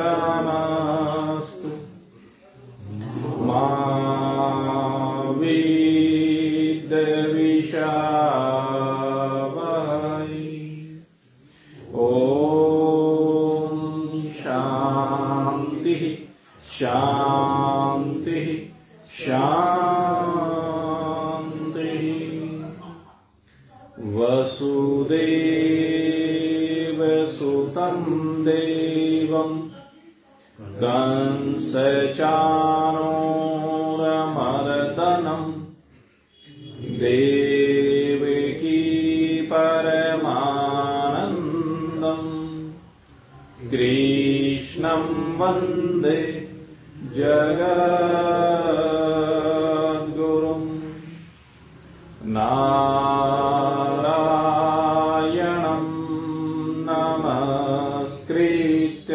तेजस्विनावधीतमस्तु मा विद्विषावहै। ॐ शान्तिः शान्तिः शान्तिः। वसुदेवसुतं देवं कंसचाणूरमर्दनं देवकी परमानन्दं कृष्णं वन्दे जगद्गुरुं। नारायणं नमस्कृत्य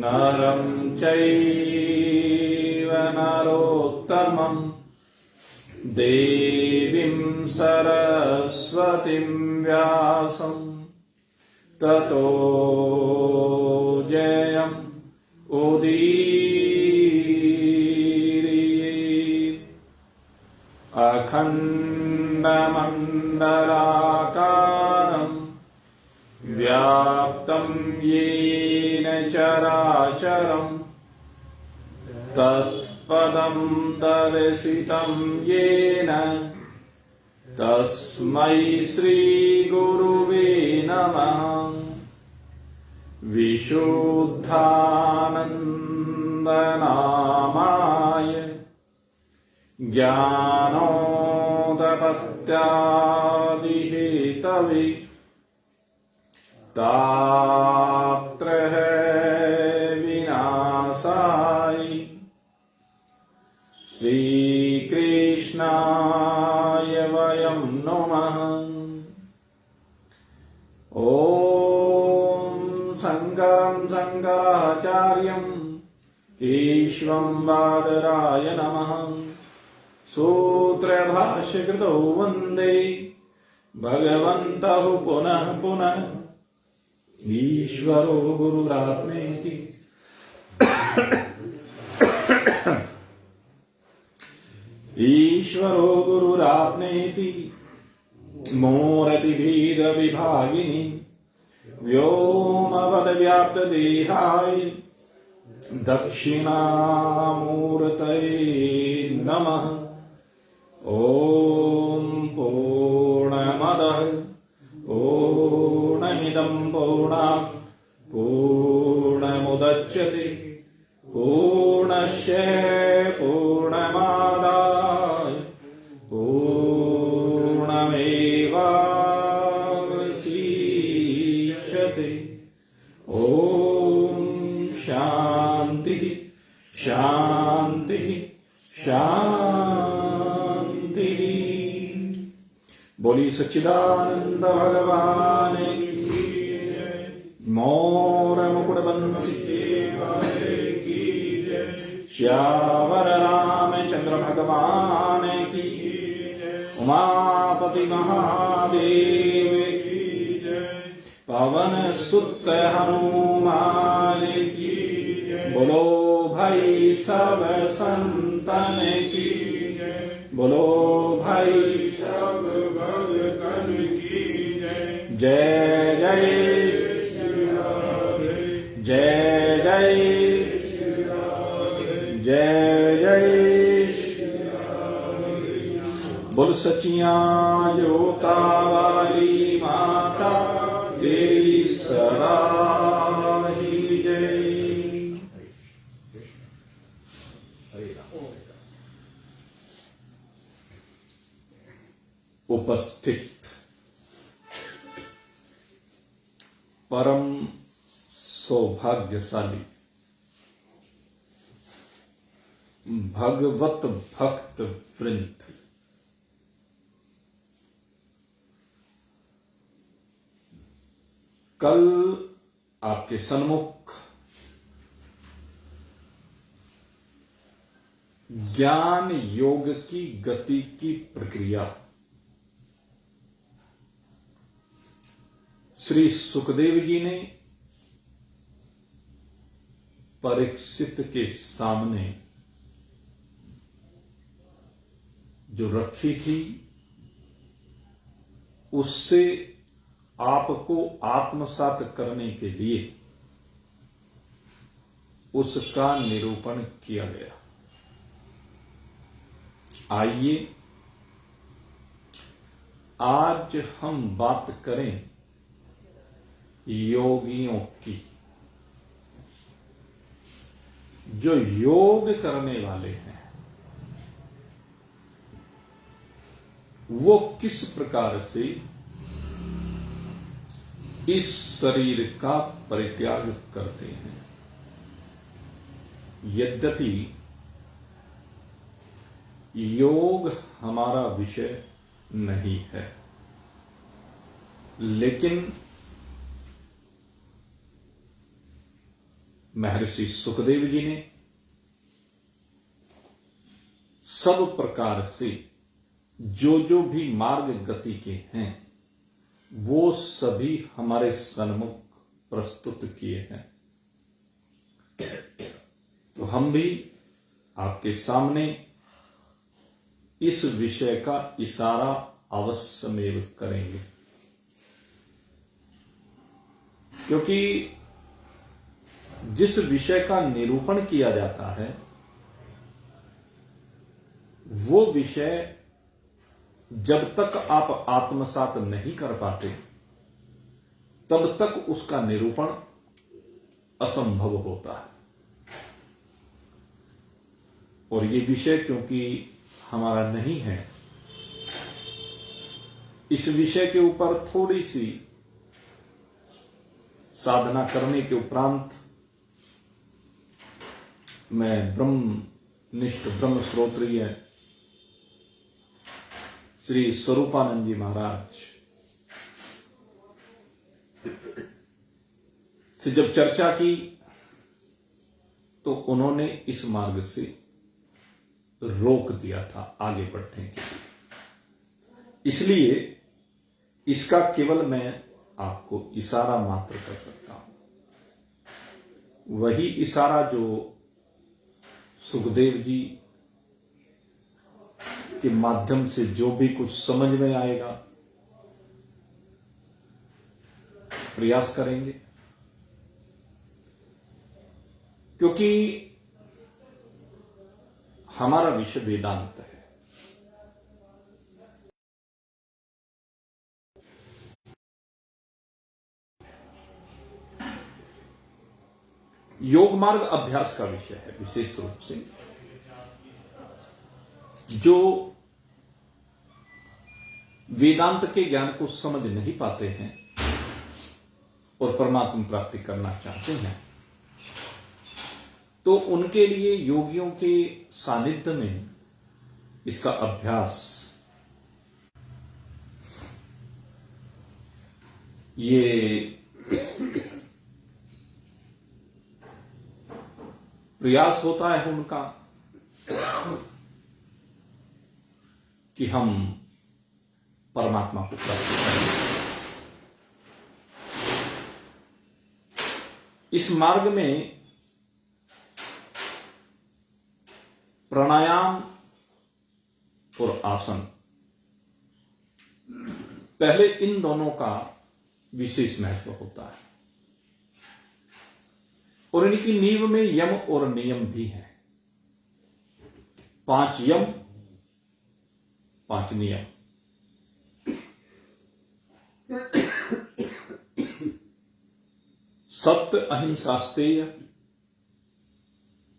नरं चैव नरोत्तमं देवीं सरस्वतीं व्यासं ततो जयम् उदीरयेत्। अखण्डमण्डलाकारं व्याप्तं येन चराचरं तत्पदं दर्शितं येन तस्मै श्रीगुरुवे नमः। विशुद्धानन्दनामाय ज्ञानोदपत्यादिहेतवे तापत्रय विनाशाय श्रीकृष्णाय वयं नमः। ॐ शङ्करं शङ्कराचार्यं केशवं बादराय नमः। सूत्रभाष्यकृतौ वन्दे भगवन्तौ पुनः पुनः। ईश्वरो गुरुरात्मेति ईश्वरो गुरुरात्मेति मूर्तिभेदविभागिनि व्योमवद्व्याप्तदेहाय दक्षिणामूर्तये नमः। ॐ पूर्णमदः पूर्णमिदं पूर्णात् पूर्णमुदच्यते पूर्णस्य पूर्णमादाय पूर्णमेवावशिष्यते। ॐ शान्तिः शान्तिः शान्तिः। बोली सच्चिदानंद भगवान की मोर मुकुटबंसी की श्यावर रामचंद्र भगवान की उमापति महादेव की पवन सुत हनुमान की बोलो भाई सब संतन की बोलो भाई सब भगतन की जय जय जय सचियां जोता वाली माता तेरी सदा ही जय। उपस्थित परम सौभाग्यशाली भगवत भक्त वृंद, कल आपके सन्मुख ज्ञान योग की गति की प्रक्रिया श्री सुखदेव जी ने परीक्षित के सामने जो रखी थी, उससे आपको आत्मसात करने के लिए उसका निरूपण किया गया। आइए आज हम बात करें योगियों की, जो योग करने वाले हैं वो किस प्रकार से इस शरीर का परित्याग करते हैं। यद्यपि योग हमारा विषय नहीं है, लेकिन महर्षि सुखदेव जी ने सब प्रकार से जो भी मार्ग गति के हैं वो सभी हमारे सन्मुख प्रस्तुत किए हैं। तो हम भी आपके सामने इस विषय का इशारा अवश्यमेव करेंगे, क्योंकि जिस विषय का निरूपण किया जाता है वो विषय जब तक आप आत्मसात नहीं कर पाते तब तक उसका निरूपण असंभव होता है। और ये विषय क्योंकि हमारा नहीं है, इस विषय के ऊपर थोड़ी सी साधना करने के उपरांत मैं ब्रह्मनिष्ठ ब्रह्म श्रोत्रिय श्री स्वरूपानंद जी महाराज से जब चर्चा की तो उन्होंने इस मार्ग से रोक दिया था आगे बढ़ने के लिए। इसलिए इसका केवल मैं आपको इशारा मात्र कर सकता हूं, वही इशारा जो सुखदेव जी के माध्यम से जो भी कुछ समझ में आएगा प्रयास करेंगे, क्योंकि हमारा विषय वेदांत है। योग मार्ग अभ्यास का विषय है विशेष रूप से। जो वेदांत के ज्ञान को समझ नहीं पाते हैं और परमात्मा प्राप्ति करना चाहते हैं, तो उनके लिए योगियों के सानिध्य में इसका अभ्यास ये प्रयास होता है उनका कि हम परमात्मा को प्राप्त करें। इस मार्ग में प्राणायाम और आसन, पहले इन दोनों का विशेष महत्व होता है और इनकी नींव में यम और नियम भी हैं। 5 यम 5 नियम। सत्य, अहिंसा, स्तेय,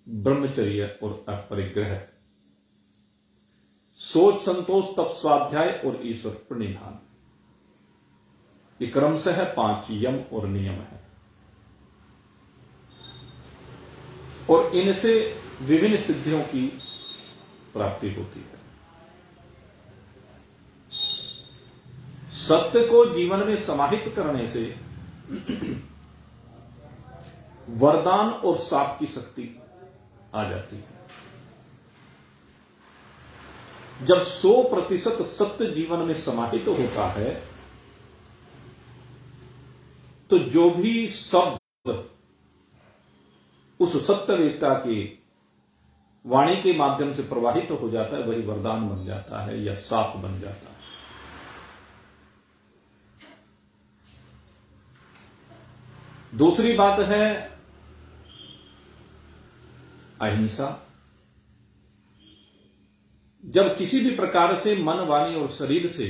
ब्रह्मचर्य और अपरिग्रह, सोच, संतोष, तप, स्वाध्याय और ईश्वर प्रणिधान, ये क्रमशः 5 यम और नियम है। और इनसे विभिन्न सिद्धियों की प्राप्ति होती है। सत्य को जीवन में समाहित करने से वरदान और शाप की शक्ति आ जाती है। जब 100% सत्य जीवन में समाहित होता है तो जो भी शब्द उस सत्यवेत्ता की वाणी के माध्यम से प्रवाहित हो जाता है वही वरदान बन जाता है या शाप बन जाता है। दूसरी बात है अहिंसा। जब किसी भी प्रकार से मन, वाणी और शरीर से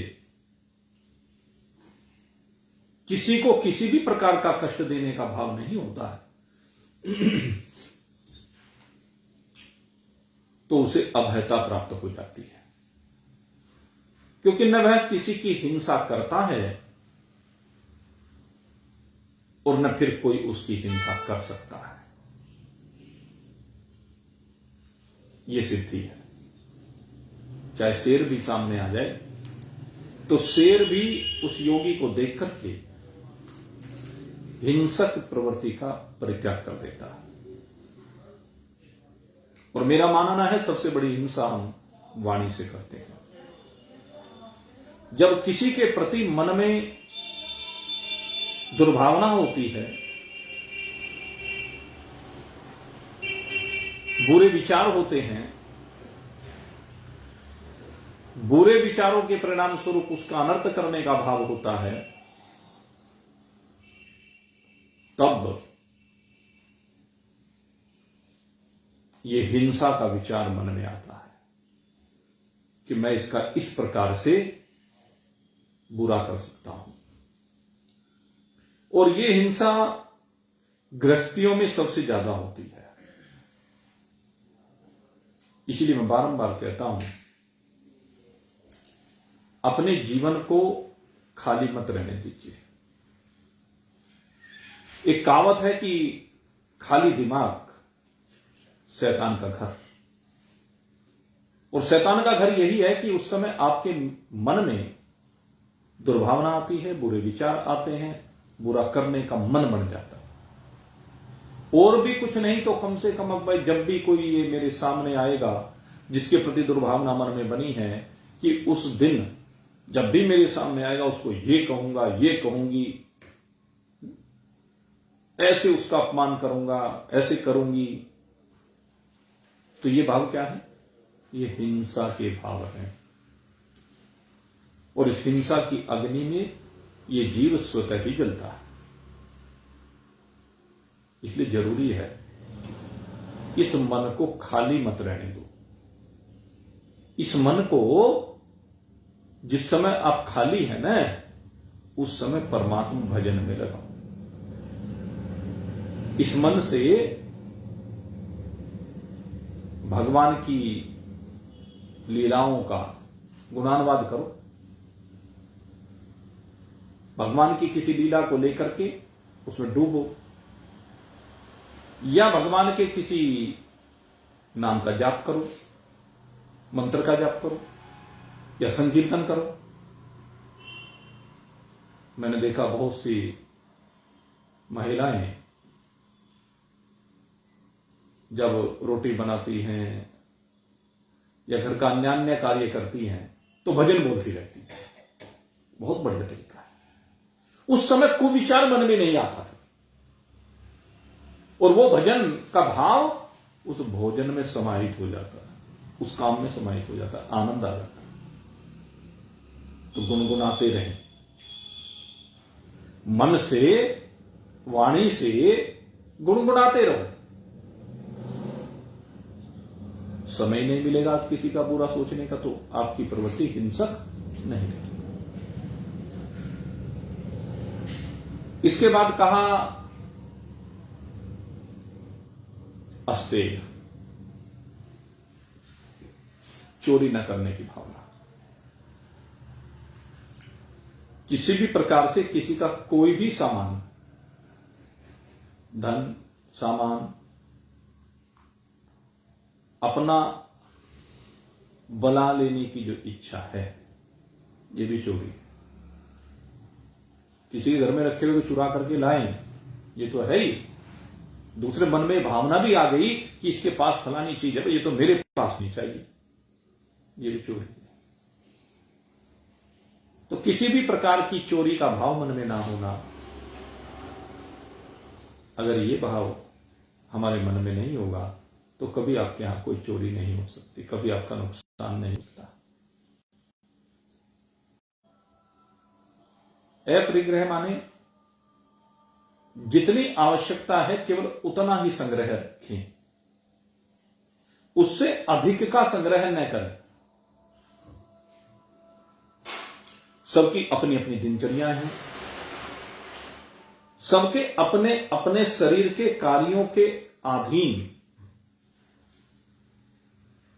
किसी को किसी भी प्रकार का कष्ट देने का भाव नहीं होता है तो उसे अभयता प्राप्त हो जाती है, क्योंकि न वह किसी की हिंसा करता है और न फिर कोई उसकी हिंसा कर सकता है। यह सिद्धि है। चाहे शेर भी सामने आ जाए तो शेर भी उस योगी को देख करके हिंसक प्रवृत्ति का परित्याग कर देता है। और मेरा मानना है सबसे बड़ी हिंसा हम वाणी से करते हैं। जब किसी के प्रति मन में दुर्भावना होती है, बुरे विचार होते हैं, बुरे विचारों के परिणाम स्वरूप उसका अनर्थ करने का भाव होता है, तब यह हिंसा का विचार मन में आता है कि मैं इसका इस प्रकार से बुरा कर सकता हूं। और यह हिंसा गृहस्थियों में सबसे ज्यादा होती है। इसलिए मैं बारंबार कहता हूं, अपने जीवन को खाली मत रहने दीजिए। एक कहावत है कि खाली दिमाग शैतान का घर। और शैतान का घर यही है कि उस समय आपके मन में दुर्भावना आती है, बुरे विचार आते हैं, बुरा करने का मन बन जाता है। और भी कुछ नहीं तो कम से कम अब भाई जब भी कोई ये मेरे सामने आएगा जिसके प्रति दुर्भावना मन में बनी है कि उस दिन जब भी मेरे सामने आएगा उसको ये कहूंगा, ये कहूंगी, ऐसे उसका अपमान करूंगा, ऐसे करूंगी, तो ये भाव क्या है? ये हिंसा के भाव हैं। और इस हिंसा की अग्नि में ये जीव स्वतः ही जलता है। इसलिए जरूरी है इस मन को खाली मत रहने दो। इस मन को जिस समय आप खाली है ना, उस समय परमात्मा भजन में लगाओ। इस मन से भगवान की लीलाओं का गुणानुवाद करो। भगवान की किसी लीला को लेकर के उसमें डूबो, या भगवान के किसी नाम का जाप करो, मंत्र का जाप करो, या संकीर्तन करो। मैंने देखा बहुत सी महिलाएं जब रोटी बनाती हैं या घर का अन्य अन्य कार्य करती हैं तो भजन बोलती रहती है। बहुत बढ़िया तरीका है। उस समय कुविचार मन में नहीं आता था और वो भजन का भाव उस भोजन में समाहित हो जाता है, उस काम में समाहित हो जाता है, आनंद आ जाता है। तो गुनगुनाते रहें, मन से, वाणी से गुनगुनाते रहो। समय नहीं मिलेगा किसी का बुरा सोचने का तो आपकी प्रवृत्ति हिंसक नहीं रहेगी। इसके बाद कहा अस्तेय, चोरी न करने की भावना। किसी भी प्रकार से किसी का कोई भी सामान, धन, सामान, अपना बना लेने की जो इच्छा है, ये भी चोरी है। किसी के घर में रखे हुए चुरा करके लाएं, ये तो है ही। दूसरे मन में भावना भी आ गई कि इसके पास फलानी चीज है, ये तो मेरे पास नहीं चाहिए, ये भी चोरी है। तो किसी भी प्रकार की चोरी का भाव मन में ना होना, अगर ये भाव हमारे मन में नहीं होगा तो कभी आपके यहां कोई चोरी नहीं हो सकती, कभी आपका नुकसान नहीं हो सकता। अपरिग्रह माने जितनी आवश्यकता है केवल उतना ही संग्रह रखें, उससे अधिक का संग्रह न करें। सबकी अपनी अपनी दिनचर्या है, सबके अपने अपने शरीर के कार्यों के अधीन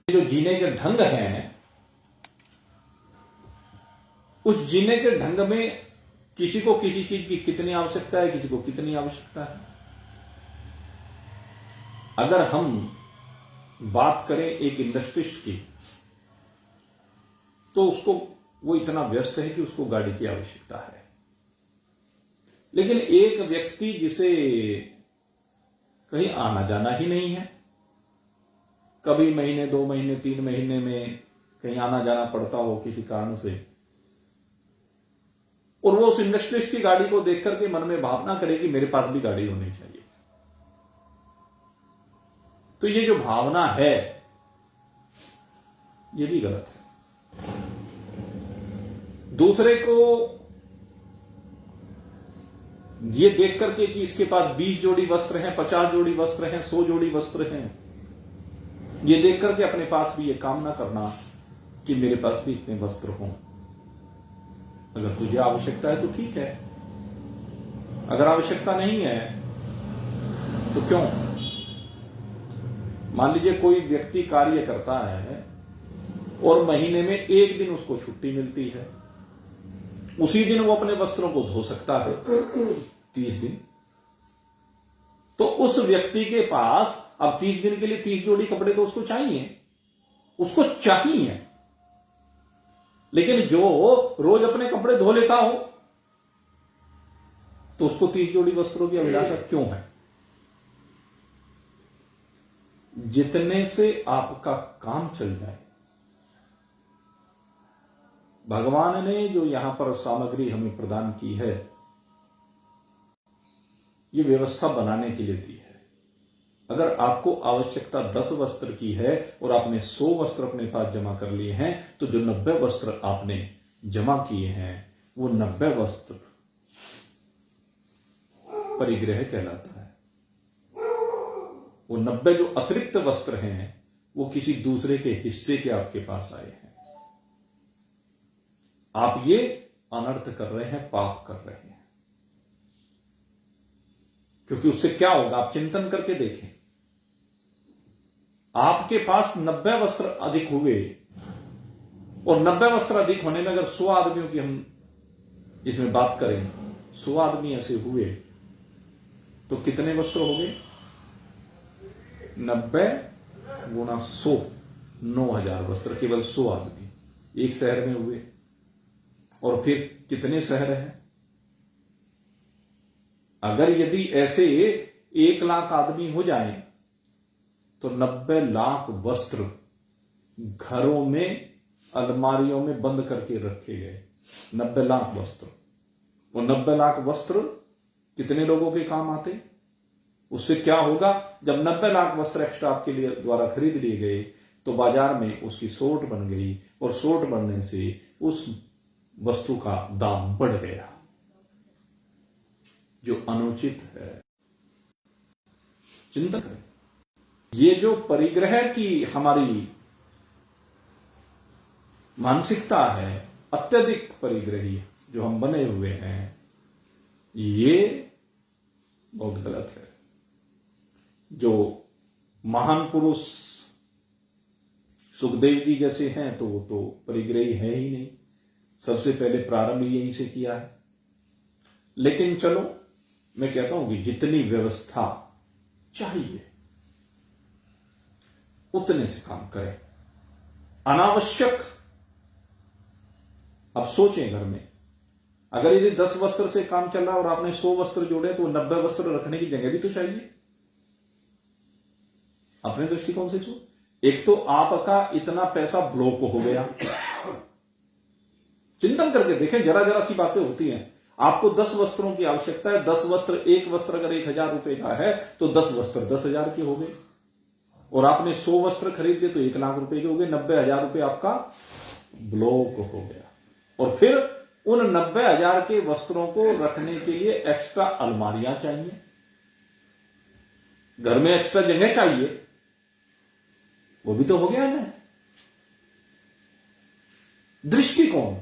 जो जीने के ढंग हैं, उस जीने के ढंग में किसी को किसी चीज की कितनी आवश्यकता है, किसी को कितनी आवश्यकता है। अगर हम बात करें एक इंडस्ट्रिस्ट की, तो उसको वो इतना व्यस्त है कि उसको गाड़ी की आवश्यकता है। लेकिन एक व्यक्ति जिसे कहीं आना जाना ही नहीं है, कभी महीने 2 महीने 3 महीने में कहीं आना जाना पड़ता हो किसी कारण से, और वो उस इंडस्ट्रिस्ट की गाड़ी को देख करके मन में भावना करे कि मेरे पास भी गाड़ी होनी चाहिए, तो ये जो भावना है ये भी गलत है। दूसरे को ये देख करके कि इसके पास 20 जोड़ी वस्त्र हैं, 50 जोड़ी वस्त्र हैं, 100 जोड़ी वस्त्र हैं, ये देख करके अपने पास भी ये कामना करना कि मेरे पास भी इतने वस्त्र हों। अगर तुझे आवश्यकता है तो ठीक है, अगर आवश्यकता नहीं है तो क्यों। मान लीजिए कोई व्यक्ति कार्य करता है और महीने में एक दिन उसको छुट्टी मिलती है, उसी दिन वो अपने वस्त्रों को धो सकता है 30 दिन। तो उस व्यक्ति के पास अब 30 दिन के लिए 30 जोड़ी कपड़े तो उसको चाहिए, उसको चाहिए। लेकिन जो रोज अपने कपड़े धो लेता हो तो उसको 30 जोड़ी वस्त्रों की अभिलाषा क्यों है। जितने से आपका काम चल जाए, भगवान ने जो यहां पर सामग्री हमें प्रदान की है, ये व्यवस्था बनाने के लिए दी है। अगर आपको आवश्यकता 10 वस्त्र की है और आपने 100 वस्त्र अपने पास जमा कर लिए हैं, तो जो 90 वस्त्र आपने जमा किए हैं वो 90 वस्त्र परिग्रह कहलाता है। वो 90 जो अतिरिक्त वस्त्र हैं वो किसी दूसरे के हिस्से के आपके पास आए हैं। आप ये अनर्थ कर रहे हैं, पाप कर रहे हैं। क्योंकि उससे क्या होगा, आप चिंतन करके देखें। आपके पास 90 वस्त्र अधिक हुए, और 90 वस्त्र अधिक होने में अगर 100 आदमियों की हम इसमें बात करें, 100 आदमी ऐसे हुए तो कितने वस्त्र हो गए। 90 गुना 100, 9000 वस्त्र, केवल 100 आदमी एक शहर में हुए। और फिर कितने शहर हैं। अगर यदि ऐसे 1 लाख आदमी हो जाएं तो 90 लाख वस्त्र घरों में अलमारियों में बंद करके रखे गए। 90 लाख वस्त्र, वो 90 लाख वस्त्र कितने लोगों के काम आते। उससे क्या होगा, जब 90 लाख वस्त्र एक्स्ट्रा आपके लिए द्वारा खरीद लिए गए तो बाजार में उसकी सोट बन गई, और सोट बनने से उस वस्तु का दाम बढ़ गया, जो अनुचित है। चिंतन करें। ये जो परिग्रह की हमारी मानसिकता है, अत्यधिक परिग्रही जो हम बने हुए हैं, ये बहुत गलत है। जो महान पुरुष सुखदेव जी जैसे हैं तो वो तो परिग्रही है ही नहीं, सबसे पहले प्रारंभ यहीं से किया है। लेकिन चलो मैं कहता हूं कि जितनी व्यवस्था चाहिए उतने से काम करें। अनावश्यक, अब सोचें घर में अगर यदि 10 वस्त्र से काम चल रहा है और आपने 100 वस्त्र जोड़े तो 90 वस्त्र रखने की जगह भी तो चाहिए। अपने दृष्टिकोण से सोच, एक तो आपका इतना पैसा ब्लॉक हो गया। चिंतन करके देखें, जरा जरा सी बातें होती हैं। आपको 10 वस्त्रों की आवश्यकता है, 10 वस्त्र, एक वस्त्र अगर 1000 रुपए का है तो 10 वस्त्र 10,000 के हो गए, और आपने 100 वस्त्र खरीदे तो 1 लाख रुपए के हो गए। 90,000 रुपए आपका ब्लॉक हो गया। और फिर उन 90,000 के वस्त्रों को रखने के लिए एक्स्ट्रा अलमारियां चाहिए, घर में एक्स्ट्रा जगह चाहिए, वो भी तो हो गया ना। दृष्टिकोण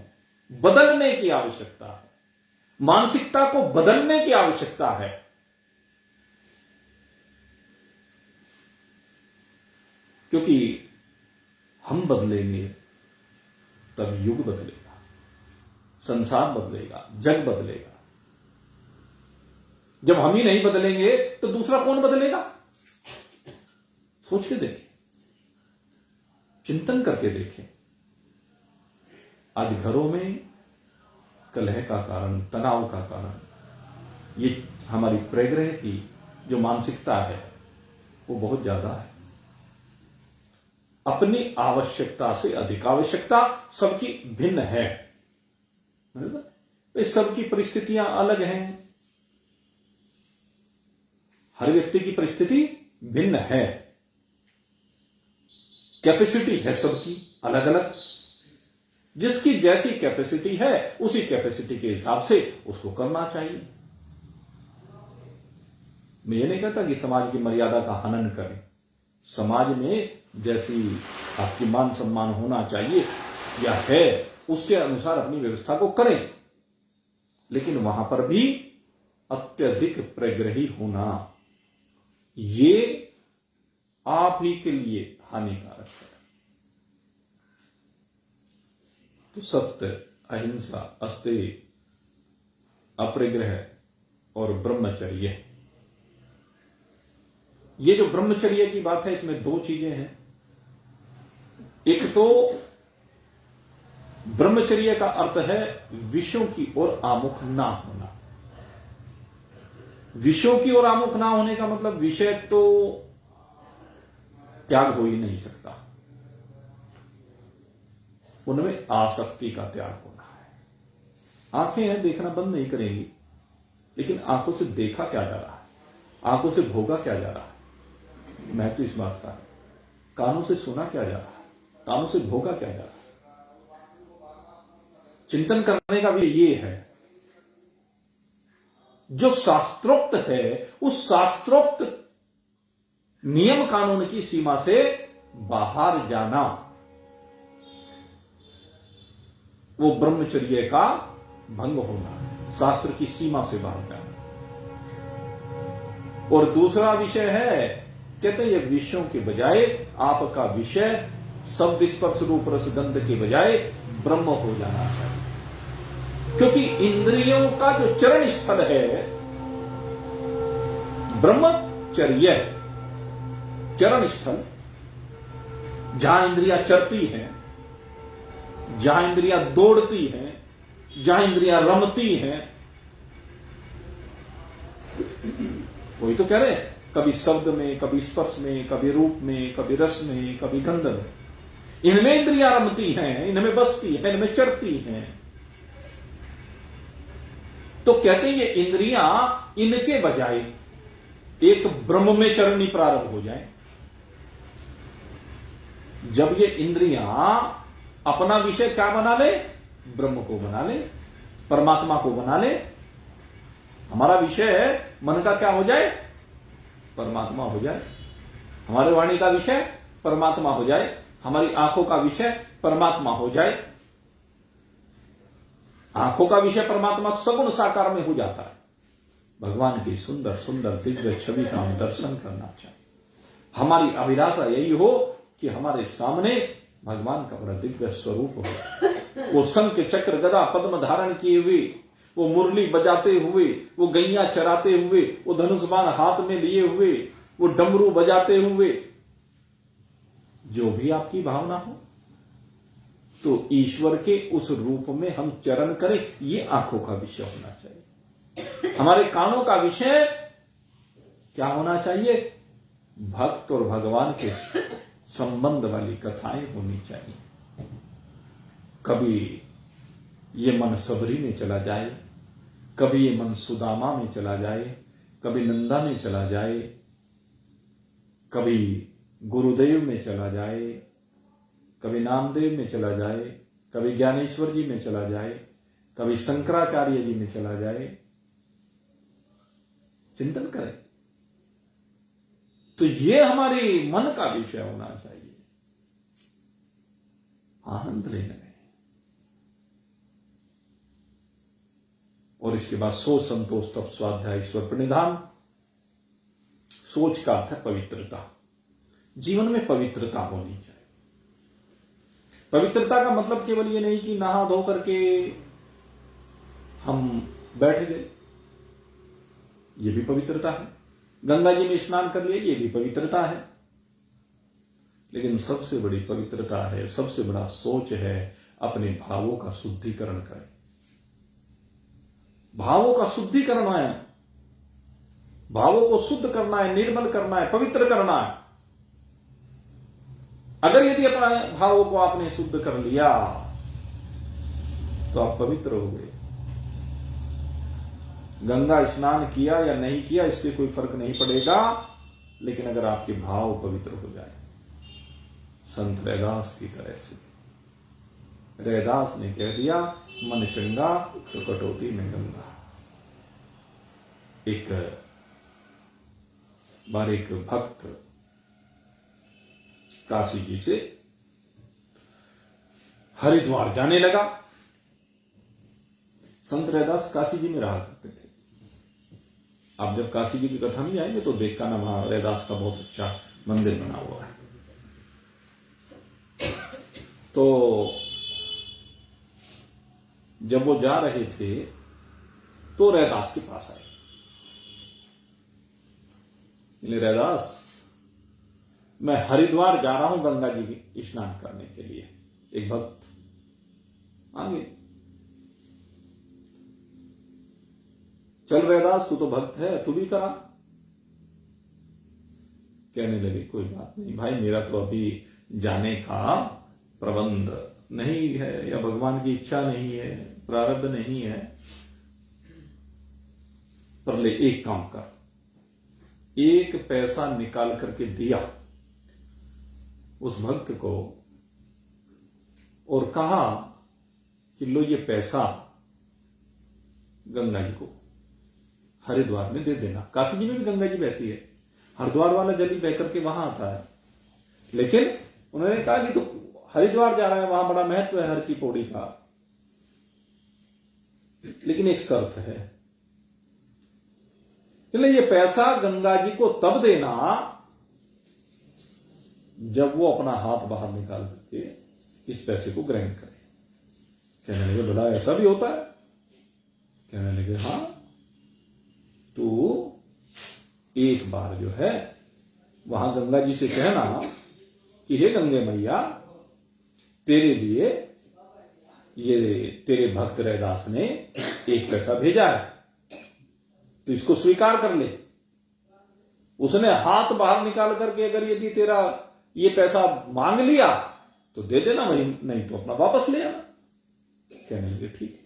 बदलने की आवश्यकता है, मानसिकता को बदलने की आवश्यकता है। क्योंकि हम बदलेंगे तब युग बदलेगा, संसार बदलेगा, जग बदलेगा। जब हम ही नहीं बदलेंगे तो दूसरा कौन बदलेगा? सोच के देखें, चिंतन करके देखें। आज घरों में कलह का कारण, तनाव का कारण ये हमारी प्रग्रह की जो मानसिकता है वो बहुत ज्यादा है। अपनी आवश्यकता से अधिक, आवश्यकता सबकी भिन्न है, सबकी परिस्थितियां अलग हैं, हर व्यक्ति की परिस्थिति भिन्न है, कैपेसिटी है सबकी अलग अलग। जिसकी जैसी कैपेसिटी है उसी कैपेसिटी के हिसाब से उसको करना चाहिए। मैं ये नहीं कहता कि समाज की मर्यादा का हनन करें, समाज में जैसी आपकी मान सम्मान होना चाहिए या है उसके अनुसार अपनी व्यवस्था को करें, लेकिन वहां पर भी अत्यधिक प्रग्रही होना ये आप ही के लिए हानिकारक है। तो सत्य, अहिंसा, अस्तेय, अपरिग्रह और ब्रह्मचर्य, ये जो ब्रह्मचर्य की बात है इसमें 2 चीजें हैं। एक तो ब्रह्मचर्य का अर्थ है विषयों की ओर आमुख ना होना। विषयों की ओर आमुख ना होने का मतलब विषय तो त्याग हो ही नहीं सकता, उनमें आसक्ति का त्याग होना है। आंखें हैं, देखना बंद नहीं करेंगी, लेकिन आंखों से देखा क्या जा रहा है, आंखों से भोगा क्या जा रहा है, मैं तो इस बात का है। कानों से सुना क्या जा रहा है, कानों से भोगा क्या जा रहा है। चिंतन करने का भी ये है, जो शास्त्रोक्त है उस शास्त्रोक्त नियम कानून की सीमा से बाहर जाना, वो ब्रह्मचर्य का भंग होना, शास्त्र की सीमा से बाहर जाना। और दूसरा विषय है, कहते हैं ये विषयों के बजाय आपका विषय शब्द स्पर्श रूप रस गंध के बजाय ब्रह्म हो जाना चाहिए। क्योंकि इंद्रियों का जो चरण स्थल है ब्रह्मचर्य, चरण स्थल, जहां इंद्रियां चरती हैं, जहां इंद्रियां दौड़ती हैं, जहां इंद्रियां रमती हैं, वही तो कह रहे हैं, कभी शब्द में, कभी स्पर्श में, कभी रूप में, कभी रस में, कभी गंध में, इनमें इंद्रियां रमती हैं, इनमें बसती हैं, इनमें चरती हैं। तो कहते हैं ये इंद्रियां इनके बजाय एक ब्रह्म में चरनी प्रारंभ हो जाए। जब ये इंद्रियां अपना विषय क्या बना ले, ब्रह्म को बना ले, परमात्मा को बना ले, हमारा विषय मन का क्या हो जाए, परमात्मा हो जाए, हमारे वाणी का विषय परमात्मा हो जाए, हमारी आंखों का विषय परमात्मा हो जाए। आंखों का विषय परमात्मा सगुण साकार में हो जाता है, भगवान की सुंदर सुंदर दिव्य छवि का हम दर्शन करना चाहिए। हमारी अभिलाषा यही हो कि हमारे सामने भगवान का बड़ा दिव्य स्वरूप हो। वो शंख चक्र गदा पद्म धारण किए हुए, वो मुरली बजाते हुए, वो गैया चराते हुए, वो धनुष बाण हाथ में लिए हुए, वो डमरू बजाते हुए, जो भी आपकी भावना हो, तो ईश्वर के उस रूप में हम चरण करें। ये आंखों का विषय होना चाहिए। हमारे कानों का विषय क्या होना चाहिए? भक्त और भगवान के संबंध वाली कथाएं होनी चाहिए। कभी ये मन सबरी में चला जाए, कभी ये मन सुदामा में चला जाए, कभी नंदा में चला जाए, कभी गुरुदेव में चला जाए, कभी नामदेव में चला जाए, कभी ज्ञानेश्वर जी में चला जाए, कभी शंकराचार्य जी में चला जाए। चिंतन करें। तो ये हमारे मन का विषय होना चाहिए, आनंद लेने में। और इसके बाद सोच संतोष तप स्वाध्याय ईश्वर प्रणिधान। सोच का अर्थ है पवित्रता। जीवन में पवित्रता होनी चाहिए। पवित्रता का मतलब केवल ये नहीं कि नहा धो करके हम बैठ गए, ये भी पवित्रता है। गंगा जी में स्नान कर लिया, ये भी पवित्रता है। लेकिन सबसे बड़ी पवित्रता है, सबसे बड़ा सोच है, अपने भावों का शुद्धिकरण करें। भावों का शुद्धिकरण है, भावों को शुद्ध करना है, निर्मल करना है, पवित्र करना है। अगर यदि अपने भावों को आपने शुद्ध कर लिया तो आप पवित्र हो गए। गंगा स्नान किया या नहीं किया इससे कोई फर्क नहीं पड़ेगा, लेकिन अगर आपके भाव पवित्र हो जाए, संत रैदास की तरह से। रैदास ने कह दिया, मन चंगा तो कटौती में गंगा। एक बार एक भक्त काशी जी से हरिद्वार जाने लगा। संत रैदास काशी जी में रहा करते थे। आप जब काशी जी की कथा में आएंगे तो देखा ना, वहां रैदास का बहुत अच्छा मंदिर बना हुआ है। तो जब वो जा रहे थे तो रैदास के पास आए। रैदास, मैं हरिद्वार जा रहा हूं गंगा जी की स्नान करने के लिए। एक भक्त आगे, चल रैदास, तू तो भक्त है, तू भी करा। कहने लगे, कोई बात नहीं भाई, मेरा तो अभी जाने का प्रबंध नहीं है, या भगवान की इच्छा नहीं है, प्रारब्ध नहीं है। पर ले, एक काम कर, एक पैसा निकाल करके दिया उस भक्त को और कहा कि लो ये पैसा गंगा जी को हरिद्वार में दे देना। काशी जी में भी गंगा जी बहती है, हरिद्वार वाला जल ही बह करके वहां आता है। लेकिन उन्होंने कहा कि तो हरिद्वार जा रहा है, वहां बड़ा महत्व है हर की पौड़ी का, लेकिन एक शर्त है, ये पैसा गंगा जी को तब देना जब वो अपना हाथ बाहर निकाल करके इस पैसे को ग्रहण करे। कहने लगे, बोला ऐसा भी होता है? कहने लगे, हाँ, तो एक बार जो है वहां गंगा जी से कहना कि हे गंगे मैया, तेरे लिए ये तेरे भक्त रैदास ने एक पैसा भेजा है, तो इसको स्वीकार कर ले। उसने हाथ बाहर निकाल करके अगर यदि तेरा ये पैसा मांग लिया तो दे देना, वही नहीं तो अपना वापस ले आना। कहने लगे ठीक है।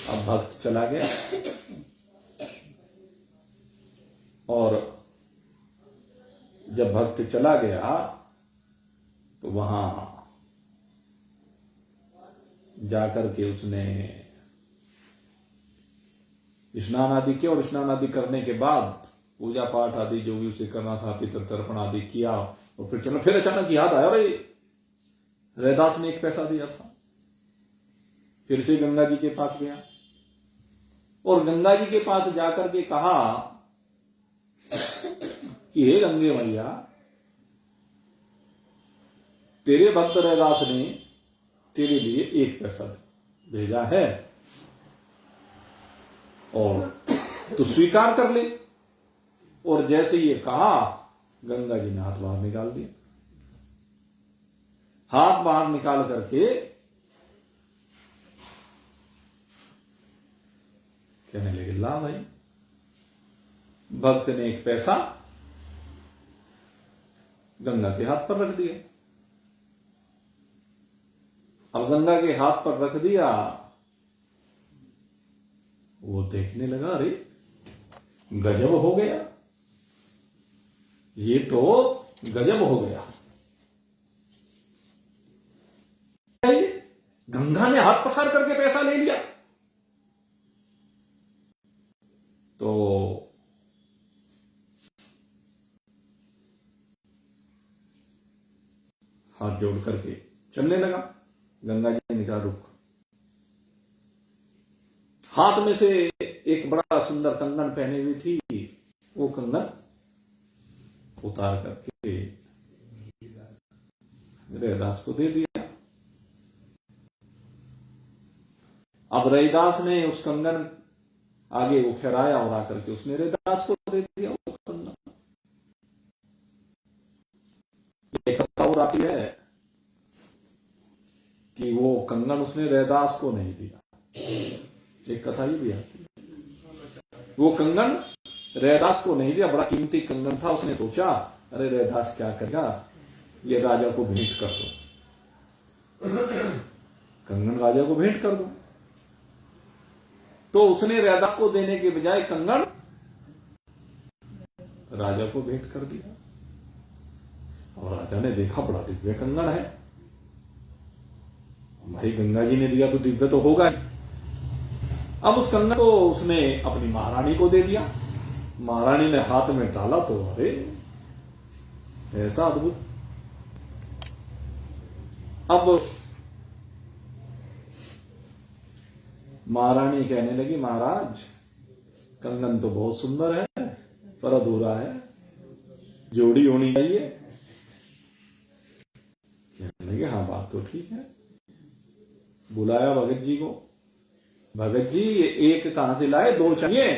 अब भक्त चला गया और जब भक्त चला गया तो वहां जाकर के उसने स्नान आदि किया और स्नान आदि करने के बाद पूजा पाठ आदि जो भी उसे करना था, पितृ तर्पण आदि किया और फिर चलो। फिर अचानक याद आया, अरे रैदास ने एक पैसा दिया था। फिर से गंगा जी के पास गया, और गंगा जी के पास जाकर के कहा कि हे गंगे मैया, तेरे भक्त रैदास ने तेरे लिए 1 पैसा भेजा है और तू स्वीकार कर ले। और जैसे ये कहा, गंगा जी ने हाथ बाहर निकाल दिया। हाथ बाहर निकाल करके कहने लगे, ला भाई। भक्त ने 1 पैसा गंगा के हाथ पर रख दिया। अब गंगा के हाथ पर रख दिया, वो देखने लगा, अरे गजब हो गया, ये तो गजब हो गया। गंगा ने हाथ पसार करके पैसा ले लिया। तो हाथ जोड़ करके चलने लगा। गंगा जी ने कहा, रुक। हाथ में से एक बड़ा सुंदर कंगन पहने हुई थी, वो कंगन उतार करके रैदास को दे दिया। अब रैदास ने उस कंगन आगे वो फहराया और आकर के उसने रैदास को दे दिया वो कंगन। एक कथा और आती है कि वो कंगन उसने रैदास को नहीं दिया। एक कथा ही भी आती है, वो कंगन रैदास को नहीं दिया, बड़ा कीमती कंगन था। उसने सोचा, अरे रैदास क्या करेगा, ये राजा को भेंट कर दो, कंगन राजा को भेंट कर दो। तो उसने रैदास को देने के बजाय कंगन राजा को भेंट कर दिया। और राजा ने देखा, बड़ा दिव्य कंगन है, भाई गंगा जी ने दिया तो दिव्य तो होगा ही। अब उस कंगन को उसने अपनी महारानी को दे दिया। महारानी ने हाथ में डाला तो अरे ऐसा अद्भुत। अब महारानी कहने लगी, महाराज कंगन तो बहुत सुंदर है पर अधूरा है, जोड़ी होनी चाहिए। कहने लगे, हाँ बात तो ठीक है। बुलाया भगत जी को। भगत जी, ये एक कहां से लाए, 2 चाहिए।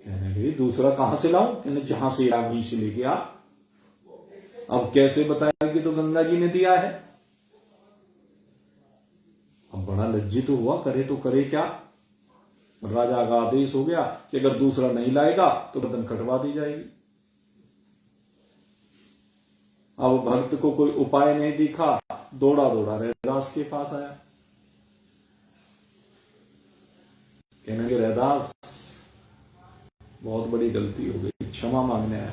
कहने लगे, दूसरा कहां से लाऊं? कहने, जहां से आ वहीं से लेके आ। अब कैसे बताया कि तो गंगा जी ने दिया है? अब बड़ा लज्जित हुआ, करे तो करे क्या। राजा का आदेश हो गया कि अगर दूसरा नहीं लाएगा तो गर्दन कटवा दी जाएगी। अब भक्त को कोई उपाय नहीं दिखा, दौड़ा दौड़ा रैदास के पास आया। कहने लगे, रैदास बहुत बड़ी गलती हो गई, क्षमा मांगने आया।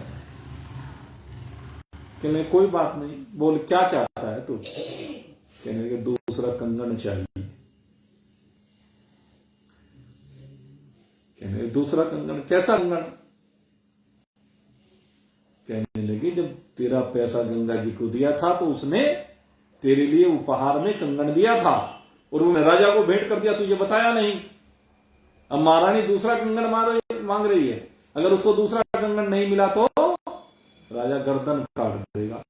कहने, कोई बात नहीं, बोल क्या चाहता है तू? कहने लगे, दूसरा कंगन चाहिए। कहने लगे, दूसरा कंगन? कैसा कंगन? कहने लगे, जब तेरा पैसा गंगा जी को दिया था तो उसने तेरे लिए उपहार में कंगन दिया था और उन्होंने राजा को भेंट कर दिया, तुझे बताया नहीं। अब महारानी दूसरा कंगन मांग रही है, अगर उसको दूसरा कंगन नहीं मिला तो राजा गर्दन काट देगा।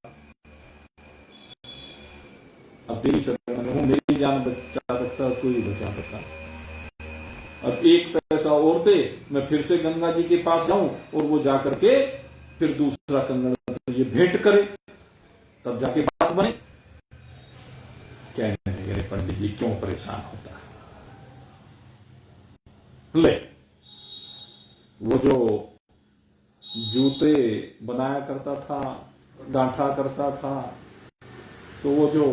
अब तेरी शरण में हूं, मेरी जान बचा सकता, तू ही बचा सकता। अब 1 पैसा और दे, मैं फिर से गंगा जी के पास जाऊं और वो जाकर के फिर दूसरा कंगन तो ये भेंट करे, तब जाके बात बने। कहने लगे, पंडित जी क्यों परेशान होता है? ले, वो जो जूते बनाया करता था, गांठा करता था, तो वो जो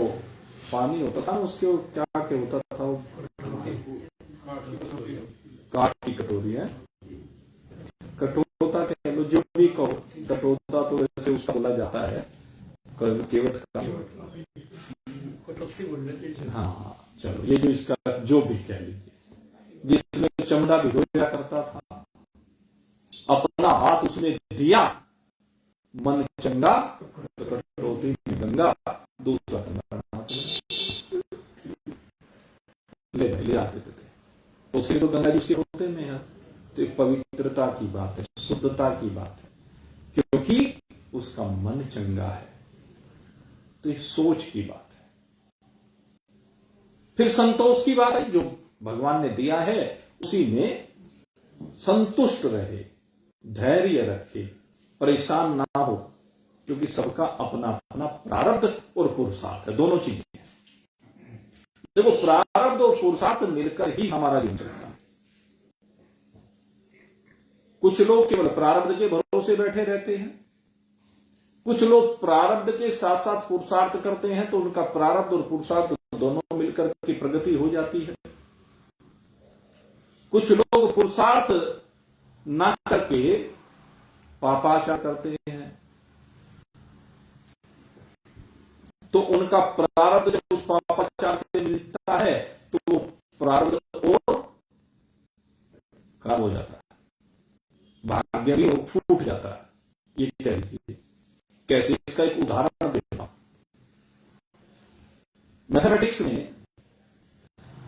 पानी होता था उसके क्या क्या होता था, काठ की कटोरी है, कटोता कह लो, जो भी कहो, कटोता तो वैसे उसका बोला जाता है, केवट का। हाँ चलो, ये जो इसका जो भी कह लीजिए, जिसमें चमड़ा भिगोया करता था, अपना हाथ उसने दिया, मन चंगा, कटोती में गंगा, दूसरा कंगन हाथ में ले भाई, ले आके देते। तो उसके लिए तो गंगा जी उसके हृदय में है। तो एक पवित्रता की बात है, शुद्धता की बात है, क्योंकि उसका मन चंगा है। तो ये सोच की बात है। फिर संतोष की बात है, जो भगवान ने दिया है उसी में संतुष्ट रहे, धैर्य रखे, परेशान ना हो, क्योंकि सबका अपना अपना प्रारब्ध और पुरुषार्थ है, दोनों चीजें हैं। देखो, प्रारब्ध और पुरुषार्थ मिलकर ही हमारा जीवन चलता है। कुछ लोग केवल प्रारब्ध के भरोसे बैठे रहते हैं, कुछ लोग प्रारब्ध के साथ साथ पुरुषार्थ करते हैं, तो उनका प्रारब्ध और पुरुषार्थ दोनों मिलकर की प्रगति हो जाती है। कुछ लोग पुरुषार्थ ना करके पापाचार करते हैं, तो उनका प्रारब्ध जब उस पापाचार से मिलता है तो वो प्रारब्ध और खराब हो जाता है, भाग्य भी फूट जाता है। ये तरीके कैसे, इसका एक उदाहरण देता हूं। मैथमेटिक्स में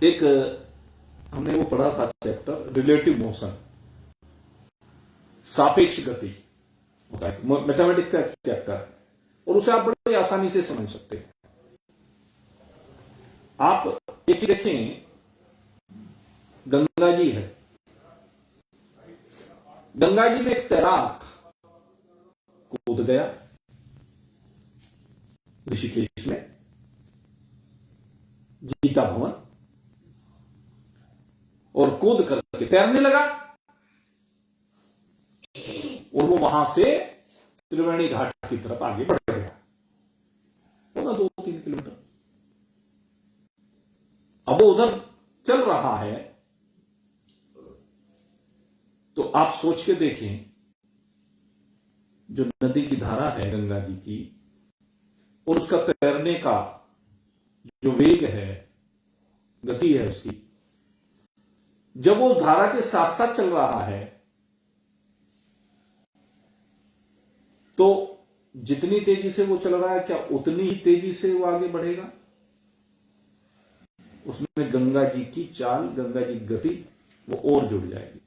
एक हमने वो पढ़ा था चैप्टर, रिलेटिव मोशन, सापेक्ष गति होता है, मैथमेटिक्स का चैप्टर, और उसे आप बड़े आसानी से समझ सकते हैं। आप एक देखें, गंगा जी है, गंगा जी में एक तैराक कूद गया ऋषिकेश में, गीता भवन, और कूद करके तैरने लगा, और वो वहां से त्रिवेणी घाट की तरफ आगे बढ़ गया, होगा 2-3 किलोमीटर। अब वो उधर चल रहा है, तो आप सोच के देखें, जो नदी की धारा है गंगा जी की, और उसका तैरने का जो वेग है, गति है उसकी, जब वो धारा के साथ साथ चल रहा है, तो जितनी तेजी से वो चल रहा है, क्या उतनी ही तेजी से वो आगे बढ़ेगा? उसमें गंगा जी की चाल, गंगा जी की गति वो और जुड़ जाएगी।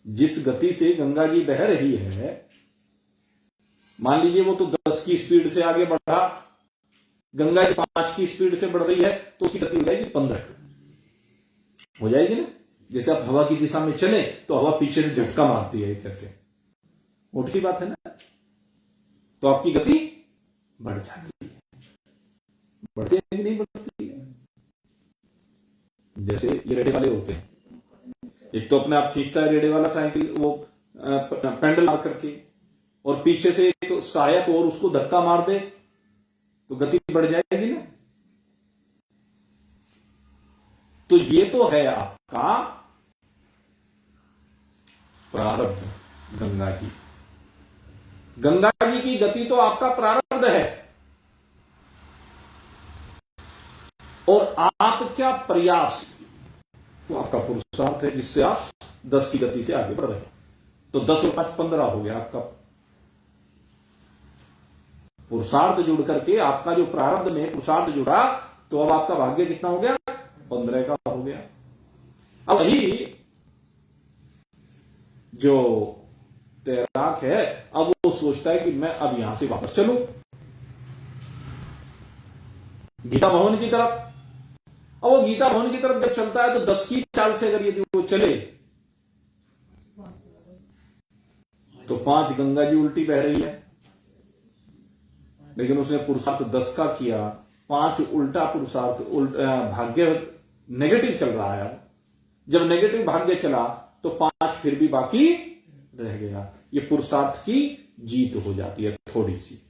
जिस गति से गंगा जी बह रही है, मान लीजिए वो तो 10 की स्पीड से आगे बढ़ा, गंगा जी 5 की स्पीड से बढ़ रही है, तो उसकी गति हो जाएगी 15 हो जाएगी ना। जैसे आप हवा की दिशा में चले तो हवा पीछे से झटका मारती है, कहते हैं, उल्टी बात है ना, तो आपकी गति बढ़ जाती है। बढ़ती है कि नहीं बढ़ती है? जैसे ये रेडे वाले होते हैं, एक तो अपने आप खींचता है रेडे वाला साइकिल, वो पेंडल मार करके, और पीछे से एक सहायक और उसको धक्का मार दे तो गति बढ़ जाएगी ना। तो ये तो है आपका प्रारब्ध, गंगा जी, गंगा जी की गति तो आपका प्रारब्ध है, और आप क्या प्रयास, वो आपका पुरुषार्थ है, जिससे आप 10 की गति से आगे बढ़ रहे हैं। तो 10 और 5 15 हो गया आपका पुरुषार्थ जुड़ करके, आपका जो प्रारब्ध में पुरुषार्थ जुड़ा, तो अब आपका भाग्य कितना हो गया? 15 का हो गया। अब वही जो तैराक है, अब वो सोचता है कि मैं अब यहां से वापस चलूं गीता भवन की तरफ। अब वो गीता भवन की तरफ जब चलता है, तो 10 की चाल से अगर यदि वो चले, तो 5 गंगा जी उल्टी बह रही है, लेकिन उसने पुरुषार्थ 10 का किया, 5 उल्टा पुरुषार्थ, भाग्य नेगेटिव चल रहा है। जब नेगेटिव भाग्य चला, तो 5 फिर भी बाकी रह गया। ये पुरुषार्थ की जीत हो जाती है थोड़ी सी।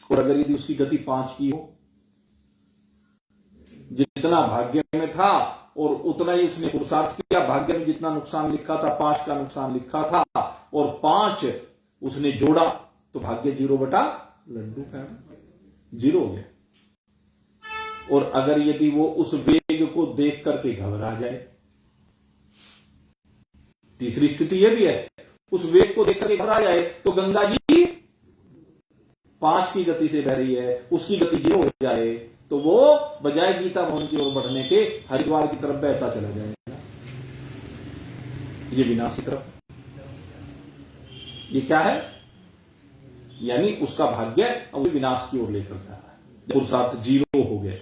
और अगर यदि उसकी गति 5 की हो, जितना भाग्य में था और उतना ही उसने पुरुषार्थ किया, भाग्य में जितना नुकसान लिखा था 5 का नुकसान लिखा था, और 5 उसने जोड़ा, तो भाग्य 0/लड्डू का 0 हो गया। और अगर यदि वो उस वेग को देख करके घबरा जाए, तीसरी स्थिति यह भी है, उस वेग को देख करके घबरा जाए, तो गंगा जी 5 की गति से बह रही है, उसकी गति 0 हो जाए, तो वो बजाय गीता भवन की ओर बढ़ने के हरिद्वार की तरफ बहता चला जाएगा। ये विनाश की तरफ, ये क्या है? यानी उसका भाग्य अब विनाश की ओर लेकर जा रहा है। पुरुषार्थ जीरो हो गए,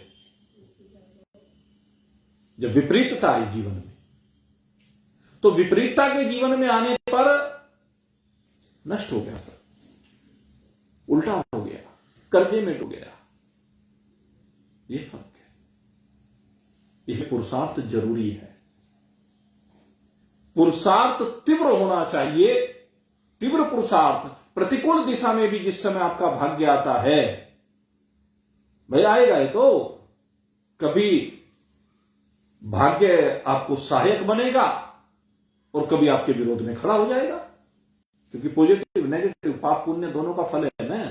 जब विपरीतता है जीवन में, तो विपरीतता के जीवन में आने पर नष्ट हो गया सब, उल्टा हो गया, कर्जे में डूब गया। ये फर्क है। यह पुरुषार्थ जरूरी है। पुरुषार्थ तीव्र होना चाहिए। तीव्र पुरुषार्थ प्रतिकूल दिशा में भी जिस समय आपका भाग्य आता है, भाई आएगा ये तो, कभी भाग्य आपको सहायक बनेगा और कभी आपके विरोध में खड़ा हो जाएगा। क्योंकि पॉजिटिव नेगेटिव पाप पुण्य दोनों का फल है ना।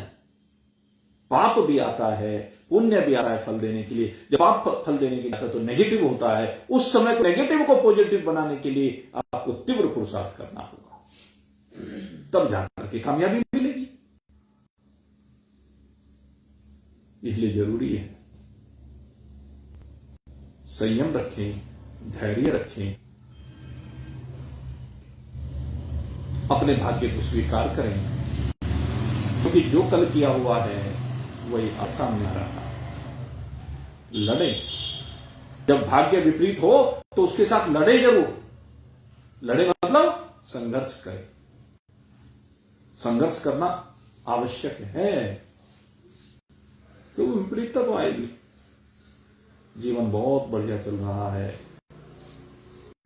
पाप भी आता है, पुण्य भी आता है फल देने के लिए। जब पाप फल देने के लिए आता है तो नेगेटिव होता है। उस समय नेगेटिव को पॉजिटिव बनाने के लिए आपको तीव्र पुरुषार्थ करना होगा, तब जाकर के कामयाबी मिलेगी। इसलिए जरूरी है संयम रखें, धैर्य रखें, अपने भाग्य को स्वीकार करें, क्योंकि जो कल किया हुआ है वही आसान में आ रहा है। लड़े, जब भाग्य विपरीत हो तो उसके साथ लड़े जरूर। लड़े मतलब संघर्ष करें। संघर्ष करना आवश्यक है, तो विपरीतता तो आएगी। जीवन बहुत बढ़िया चल रहा है,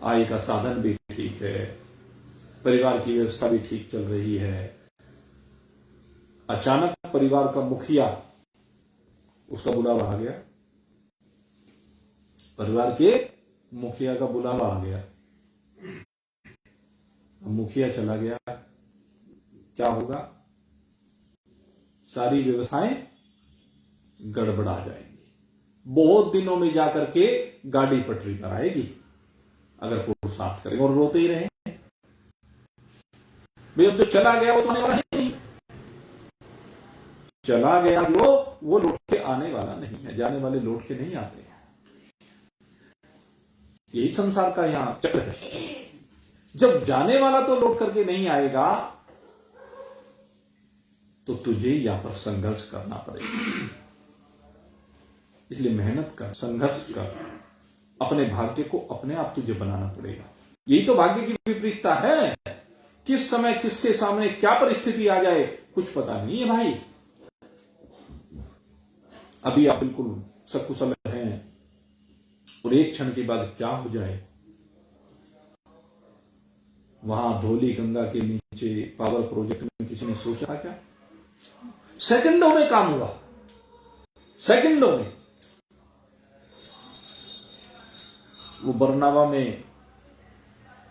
आय का साधन भी ठीक है, परिवार की व्यवस्था भी ठीक चल रही है। अचानक परिवार का मुखिया, उसका बुलावा आ गया, परिवार के मुखिया का बुलावा आ गया। मुखिया चला गया, क्या होगा? सारी व्यवस्थाएं गड़बड़ा जाएंगी। बहुत दिनों में जाकर के गाड़ी पटरी पर आएगी, अगर पुरुषार्थ करें और रोते ही रहे। भाई अब जो चला गया वो तो आने वाला नहीं, चला गया जो वो लौट के आने वाला नहीं है। जाने वाले लौट के नहीं आते हैं। यही संसार का यहां चक्र है। जब जाने वाला तो लौट करके नहीं आएगा, तो तुझे यहां पर संघर्ष करना पड़ेगा। इसलिए मेहनत कर, संघर्ष कर, अपने भाग्य को अपने आप तुझे बनाना पड़ेगा। यही तो भाग्य की विपरीतता है। किस समय किसके सामने क्या परिस्थिति आ जाए कुछ पता नहीं है भाई। अभी आप बिल्कुल सकुशल हैं और एक क्षण के बाद क्या हो जाए। वहां धौली गंगा के नीचे पावर प्रोजेक्ट में किसी ने सोचा क्या? सेकंडों में काम हुआ, सेकंडों में। वो बरनावा में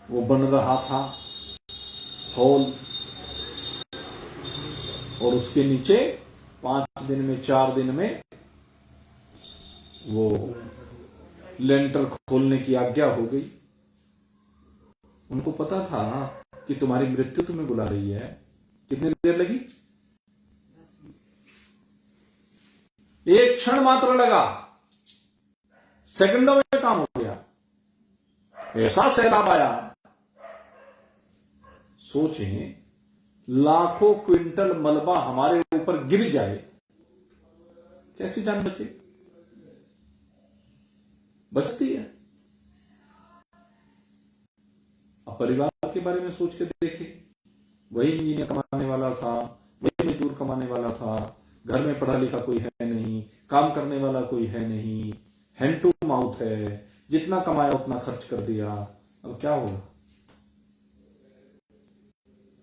वो बन रहा था हॉल, और उसके नीचे 5 दिन में 4 दिन में वो लेंटर खोलने की आज्ञा हो गई। उनको पता था कि तुम्हारी मृत्यु तुम्हें बुला रही है। कितनी देर लगी? एक क्षण मात्र लगा, सेकंडों में काम हो गया। ऐसा सैलाब आया, सोचें लाखों क्विंटल मलबा हमारे ऊपर गिर जाए, कैसी जान बचे? बचती है। अब परिवार के बारे में सोच के देखें, वही इंजीनियर कमाने वाला था, वही मजदूर कमाने वाला था, घर में पढ़ा लिखा कोई है नहीं, काम करने वाला कोई है नहीं, हैंड टू माउथ है, जितना कमाया उतना खर्च कर दिया। अब क्या होगा?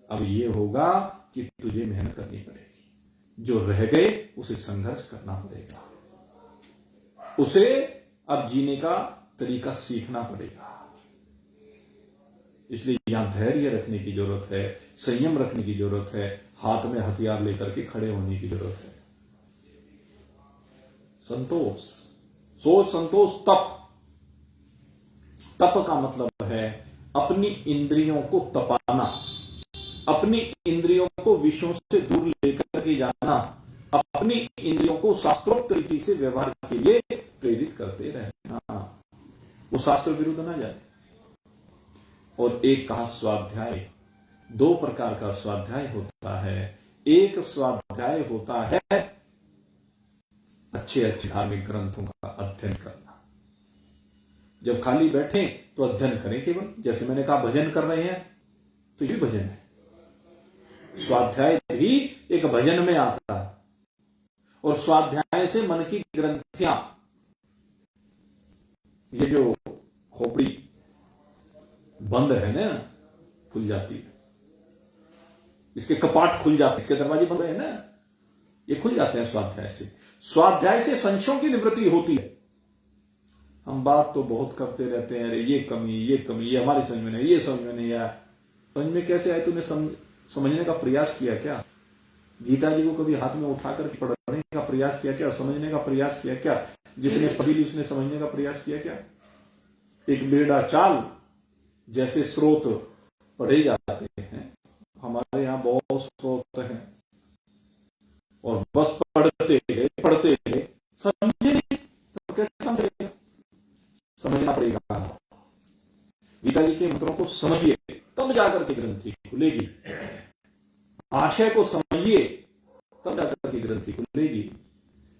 अब ये होगा कि तुझे मेहनत करनी पड़ेगी। जो रह गए उसे संघर्ष करना पड़ेगा, उसे अब जीने का तरीका सीखना पड़ेगा। इसलिए यहां धैर्य रखने की जरूरत है, संयम रखने की जरूरत है, हाथ में हथियार लेकर के खड़े होने की जरूरत है। संतोष, सोच, संतोष, तप। तप का मतलब है अपनी इंद्रियों को तपाना, अपनी इंद्रियों को विषयों से दूर लेकर के जाना, अपनी इंद्रियों को शास्त्रोक्त रीति से व्यवहार के लिए प्रेरित करते रहना, वो शास्त्र विरुद्ध ना जाए। और एक कहा स्वाध्याय, दो प्रकार का स्वाध्याय होता है। एक स्वाध्याय होता है अच्छे अच्छे धार्मिक ग्रंथों का अध्ययन करना। जब खाली बैठे तो अध्ययन करें केवल, जैसे मैंने कहा भजन कर रहे हैं तो ये भजन है। स्वाध्याय भी एक भजन में आता है। और स्वाध्याय से मन की ग्रंथियां, ये जो खोपड़ी बंद है ना, खुल जाती है। इसके कपाट खुल जाते हैं, इसके दरवाजे बंद है ना, ये खुल जाते हैं स्वाध्याय से। स्वाध्याय से संशयों की निवृत्ति होती है। हम बात तो बहुत करते रहते हैं, अरे ये कमी, ये हमारी समझ में नहीं, ये समझ में नहीं आया। समझ में कैसे आए? तूने समझने का प्रयास किया क्या? गीता जी को कभी हाथ में उठाकर पढ़ने का प्रयास किया क्या? समझने का प्रयास किया क्या? जिसने पढ़ी ली उसने समझने का प्रयास किया क्या? एक बेड़ा चाल जैसे स्रोत पढ़े जाते हैं, हमारे यहां बहुत स्रोत हैं, और बस पढ़ते गए समझे नहीं तो कैसे काम करेगा? समझना पड़ेगा। गीता जी के मंत्रों को समझिए, तब जाकर के ग्रंथि खुलेगी। आशय को समझिए, तब जाकर के ग्रंथि खुलेगी।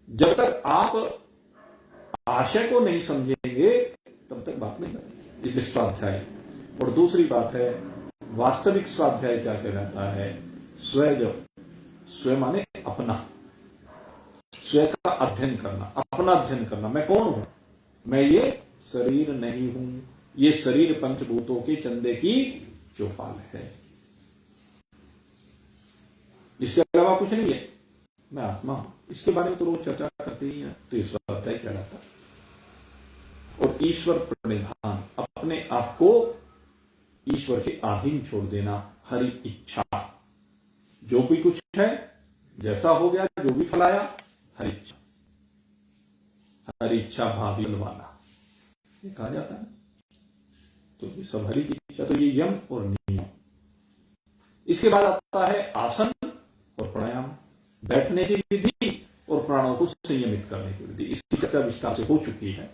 जब तक आप आशय को नहीं समझेंगे तब तक बात नहीं करेंगे। इसलिए स्वाध्याय। और दूसरी बात है वास्तविक स्वाध्याय क्या कहलाता है? स्वयं माने अपना, स्वयं का अध्ययन करना, अपना अध्ययन करना। मैं कौन हूं? मैं ये शरीर नहीं हूं, ये शरीर पंचभूतों के चंदे की चौपाल है, इसके अलावा कुछ नहीं है। मैं आत्मा हूं। इसके बारे में तो रोज चर्चा करते ही हैं। तो ये स्वाध्याय कहलाता है। और ईश्वर प्रणिधान, अपने आप को ईश्वर के अधीन छोड़ देना। हरि इच्छा, जो भी कुछ है, जैसा हो गया, जो भी फलाया, हरि इच्छा। हरि इच्छा भावी बलवाना, ये कहा जाता है। तो ये सब हरि की इच्छा। तो ये यम और नियम। इसके बाद आता है आसन और प्राणायाम, बैठने की विधि और प्राणों को संयमित करने की विधि। इसकी चर्चा विस्तार से हो चुकी है।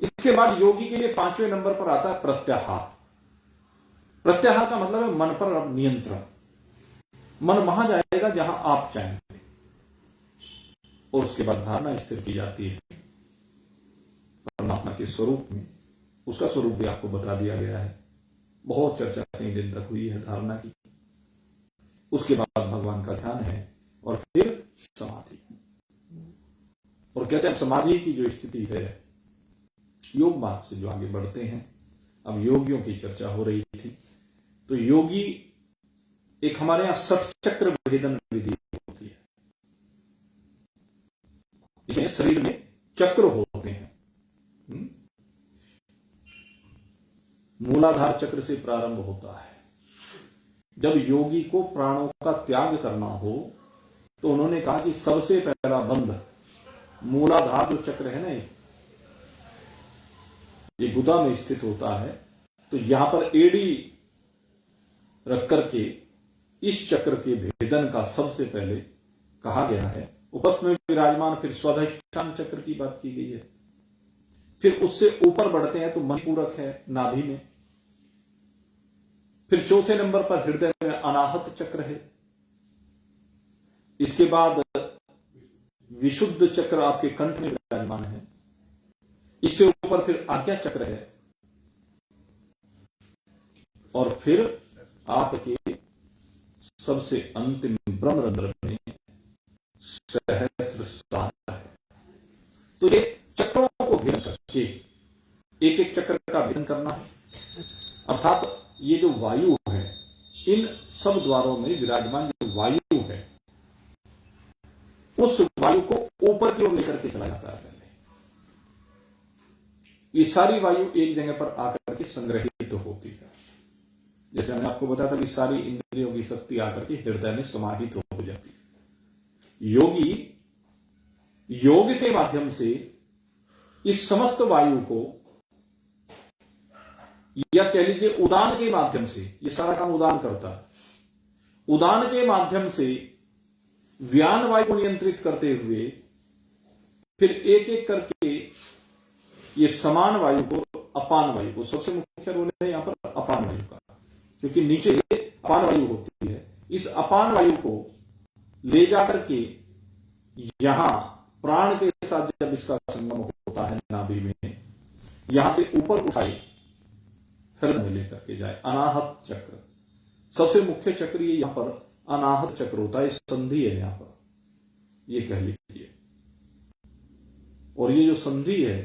इसके बाद योगी के लिए 5वें नंबर पर आता है प्रत्याहार। प्रत्याहार का मतलब है मन पर अब नियंत्रण। मन वहां जाएगा जहां आप चाहेंगे। और उसके बाद धारणा स्थिर की जाती है परमात्मा के स्वरूप में। उसका स्वरूप भी आपको बता दिया गया है। बहुत चर्चा कई दिन तक हुई है धारणा की। उसके बाद भगवान का ध्यान है और फिर समाधि। और कहते हैं समाधि की जो स्थिति है, योग मार्ग से जो आगे बढ़ते हैं, अब योगियों की चर्चा हो रही थी। तो योगी, एक हमारे यहां 60 चक्र भेदन विधि होती है। इसमें शरीर में चक्र होते हैं। मूलाधार चक्र से प्रारंभ होता है। जब योगी को प्राणों का त्याग करना हो तो उन्होंने कहा कि सबसे पहला बंध मूलाधार जो चक्र है ना, ये गुदा में स्थित होता है। तो यहां पर एड़ी रख करके इस चक्र के भेदन का सबसे पहले कहा गया है। उपस्थ में विराजमान फिर स्वाधिष्ठान चक्र की बात की गई है। फिर उससे ऊपर बढ़ते हैं तो मणिपूरक है नाभि में। फिर चौथे नंबर पर हृदय में अनाहत चक्र है। इसके बाद विशुद्ध चक्र आपके कंठ में विराजमान है। इससे ऊपर फिर आज्ञा चक्र है। और फिर आपके सबसे अंतिम ब्रह्मरंध्र में सहस्रसार है। तो ये चक्रों को भेदन करके एक एक चक्र का भेदन करना है। अर्थात ये जो वायु है, इन सब द्वारों में विराजमान जो वायु है, उस वायु को ऊपर की ओर लेकर के चला जाता है। पहले ये सारी वायु एक जगह पर आकर के संग्रहित होती है। जैसे मैंने आपको बताया था कि सारी इंद्रियों की शक्ति आकर के हृदय में समाहित हो जाती है। योगी योग के माध्यम से इस समस्त वायु को, या कह लीजिए उदान के माध्यम से, ये सारा काम उदान करता है। उदान के माध्यम से व्यान वायु को नियंत्रित करते हुए फिर एक एक करके ये समान वायु को, अपान वायु को, सबसे मुख्य रोल है यहां पर अपान वायु का, क्योंकि नीचे अपान वायु होती है। इस अपान वायु को ले जाकर के यहां प्राण के साथ जब इसका संगम होता है नाभि में, यहां से ऊपर उठाई हृदय में लेकर के जाए। अनाहत चक्र सबसे मुख्य चक्र, ये यहां पर अनाहत चक्र होता है, संधि है यहां पर, ये कह लीजिए। और ये जो संधि है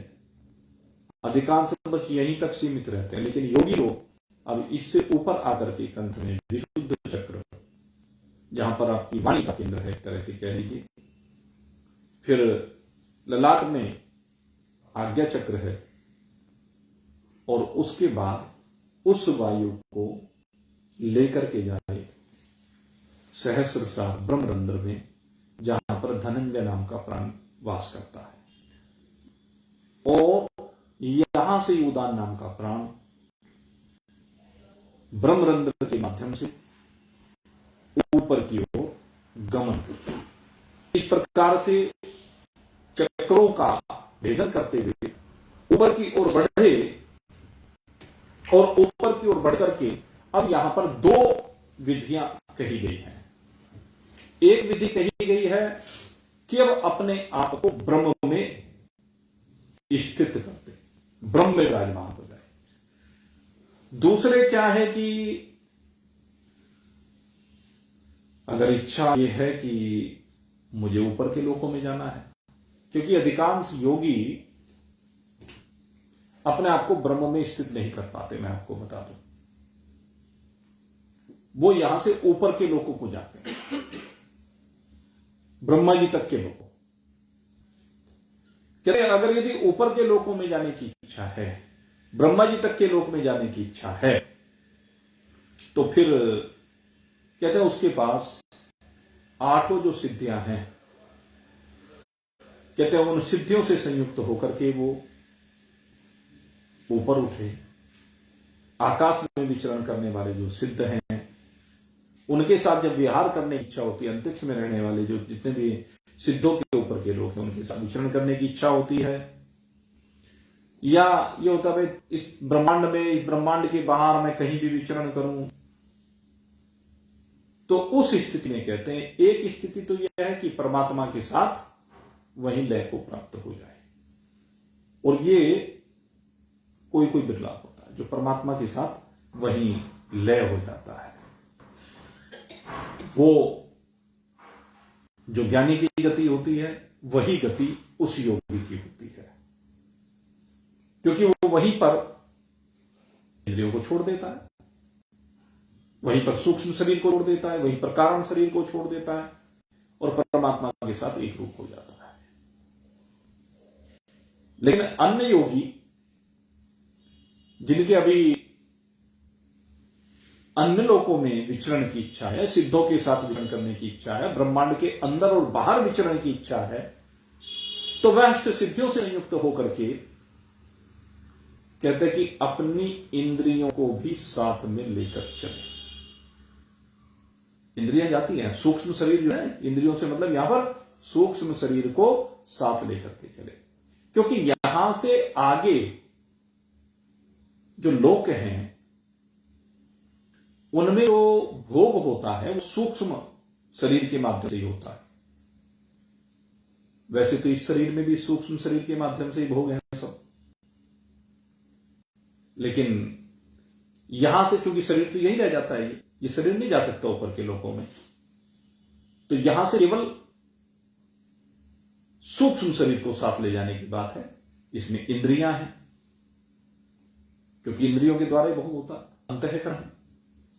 अधिकांश बस यहीं तक सीमित रहते हैं, लेकिन योगी लोग अब इससे ऊपर आकर के कंठ में विशुद्ध चक्र, जहां पर आपकी वाणी का केंद्र है एक तरह से कह लीजिए, फिर ललाट में आज्ञा चक्र है, और उसके बाद उस वायु को लेकर के जाए सहस्रसार ब्रह्मरंध्र में, जहां पर धनंजय नाम का प्राण वास करता है। और यहां से उदान नाम का प्राण ब्रह्मरंध्र के माध्यम से ऊपर की ओर गमन, इस प्रकार से चक्रों का भेदन करते हुए ऊपर की ओर बढ़े, और ऊपर की ओर बढ़कर के अब यहां पर दो विधियां कही गई हैं। एक विधि कही गई है कि अब अपने आप को ब्रह्म में स्थित करते, ब्रह्म में विराजमान हो जाए। दूसरे क्या है कि अगर इच्छा यह है कि मुझे ऊपर के लोकों में जाना है, क्योंकि अधिकांश योगी अपने आप को ब्रह्म में स्थित नहीं कर पाते, मैं आपको बता दूं, वो यहां से ऊपर के लोकों को जाते हैं, ब्रह्मा जी तक के लोगों। कहते हैं अगर यदि ऊपर के लोकों में जाने की इच्छा है, ब्रह्मा जी तक के लोक में जाने की इच्छा है, तो फिर कहते हैं उसके पास आठों जो सिद्धियां हैं, कहते हैं उन सिद्धियों से संयुक्त होकर के वो ऊपर उठे। आकाश में विचरण करने वाले जो सिद्ध हैं, उनके साथ जब विहार करने की इच्छा होती है, अंतरिक्ष में रहने वाले जो जितने भी सिद्धों के ऊपर के लोग हैं, उनके साथ विचरण करने की इच्छा होती है, या ये होता है इस ब्रह्मांड में, इस ब्रह्मांड के बाहर मैं कहीं भी विचरण करूं, तो उस स्थिति में कहते हैं एक स्थिति तो यह है कि परमात्मा के साथ वहीं लय को प्राप्त हो जाए, और ये कोई कोई बिरला होता है जो परमात्मा के साथ वहीं लय हो जाता है। वो जो ज्ञानी की गति होती है, वही गति उस योगी की होती है, क्योंकि वो वहीं पर इंद्रियों को छोड़ देता है, वहीं पर सूक्ष्म शरीर को छोड़ देता है, वहीं पर कारण शरीर को छोड़ देता है, और परमात्मा के साथ एक रूप हो जाता है। लेकिन अन्य योगी जिनके अभी अन्य लोकों में विचरण की इच्छा है, सिद्धों के साथ विचरण करने की इच्छा है, ब्रह्मांड के अंदर और बाहर विचरण की इच्छा है, तो वह अष्ट सिद्धियों से संयुक्त होकर के कहते हैं कि अपनी इंद्रियों को भी साथ में लेकर चले। इंद्रियां जाती हैं, सूक्ष्म शरीर जो है, इंद्रियों से मतलब यहां पर सूक्ष्म शरीर को साथ लेकर के चले, क्योंकि यहां से आगे जो लोक हैं उनमें वो भोग होता है, वो सूक्ष्म शरीर के माध्यम से ही होता है। वैसे तो इस शरीर में भी सूक्ष्म शरीर के माध्यम से ही भोग है सब, लेकिन यहां से चूंकि शरीर तो यही रह जाता है, ये शरीर नहीं जा सकता ऊपर के लोकों में, तो यहां से केवल सूक्ष्म शरीर को साथ ले जाने की बात है। इसमें इंद्रियां हैं, क्योंकि इंद्रियों के द्वारा ही भोग होता है, अंतःकरण,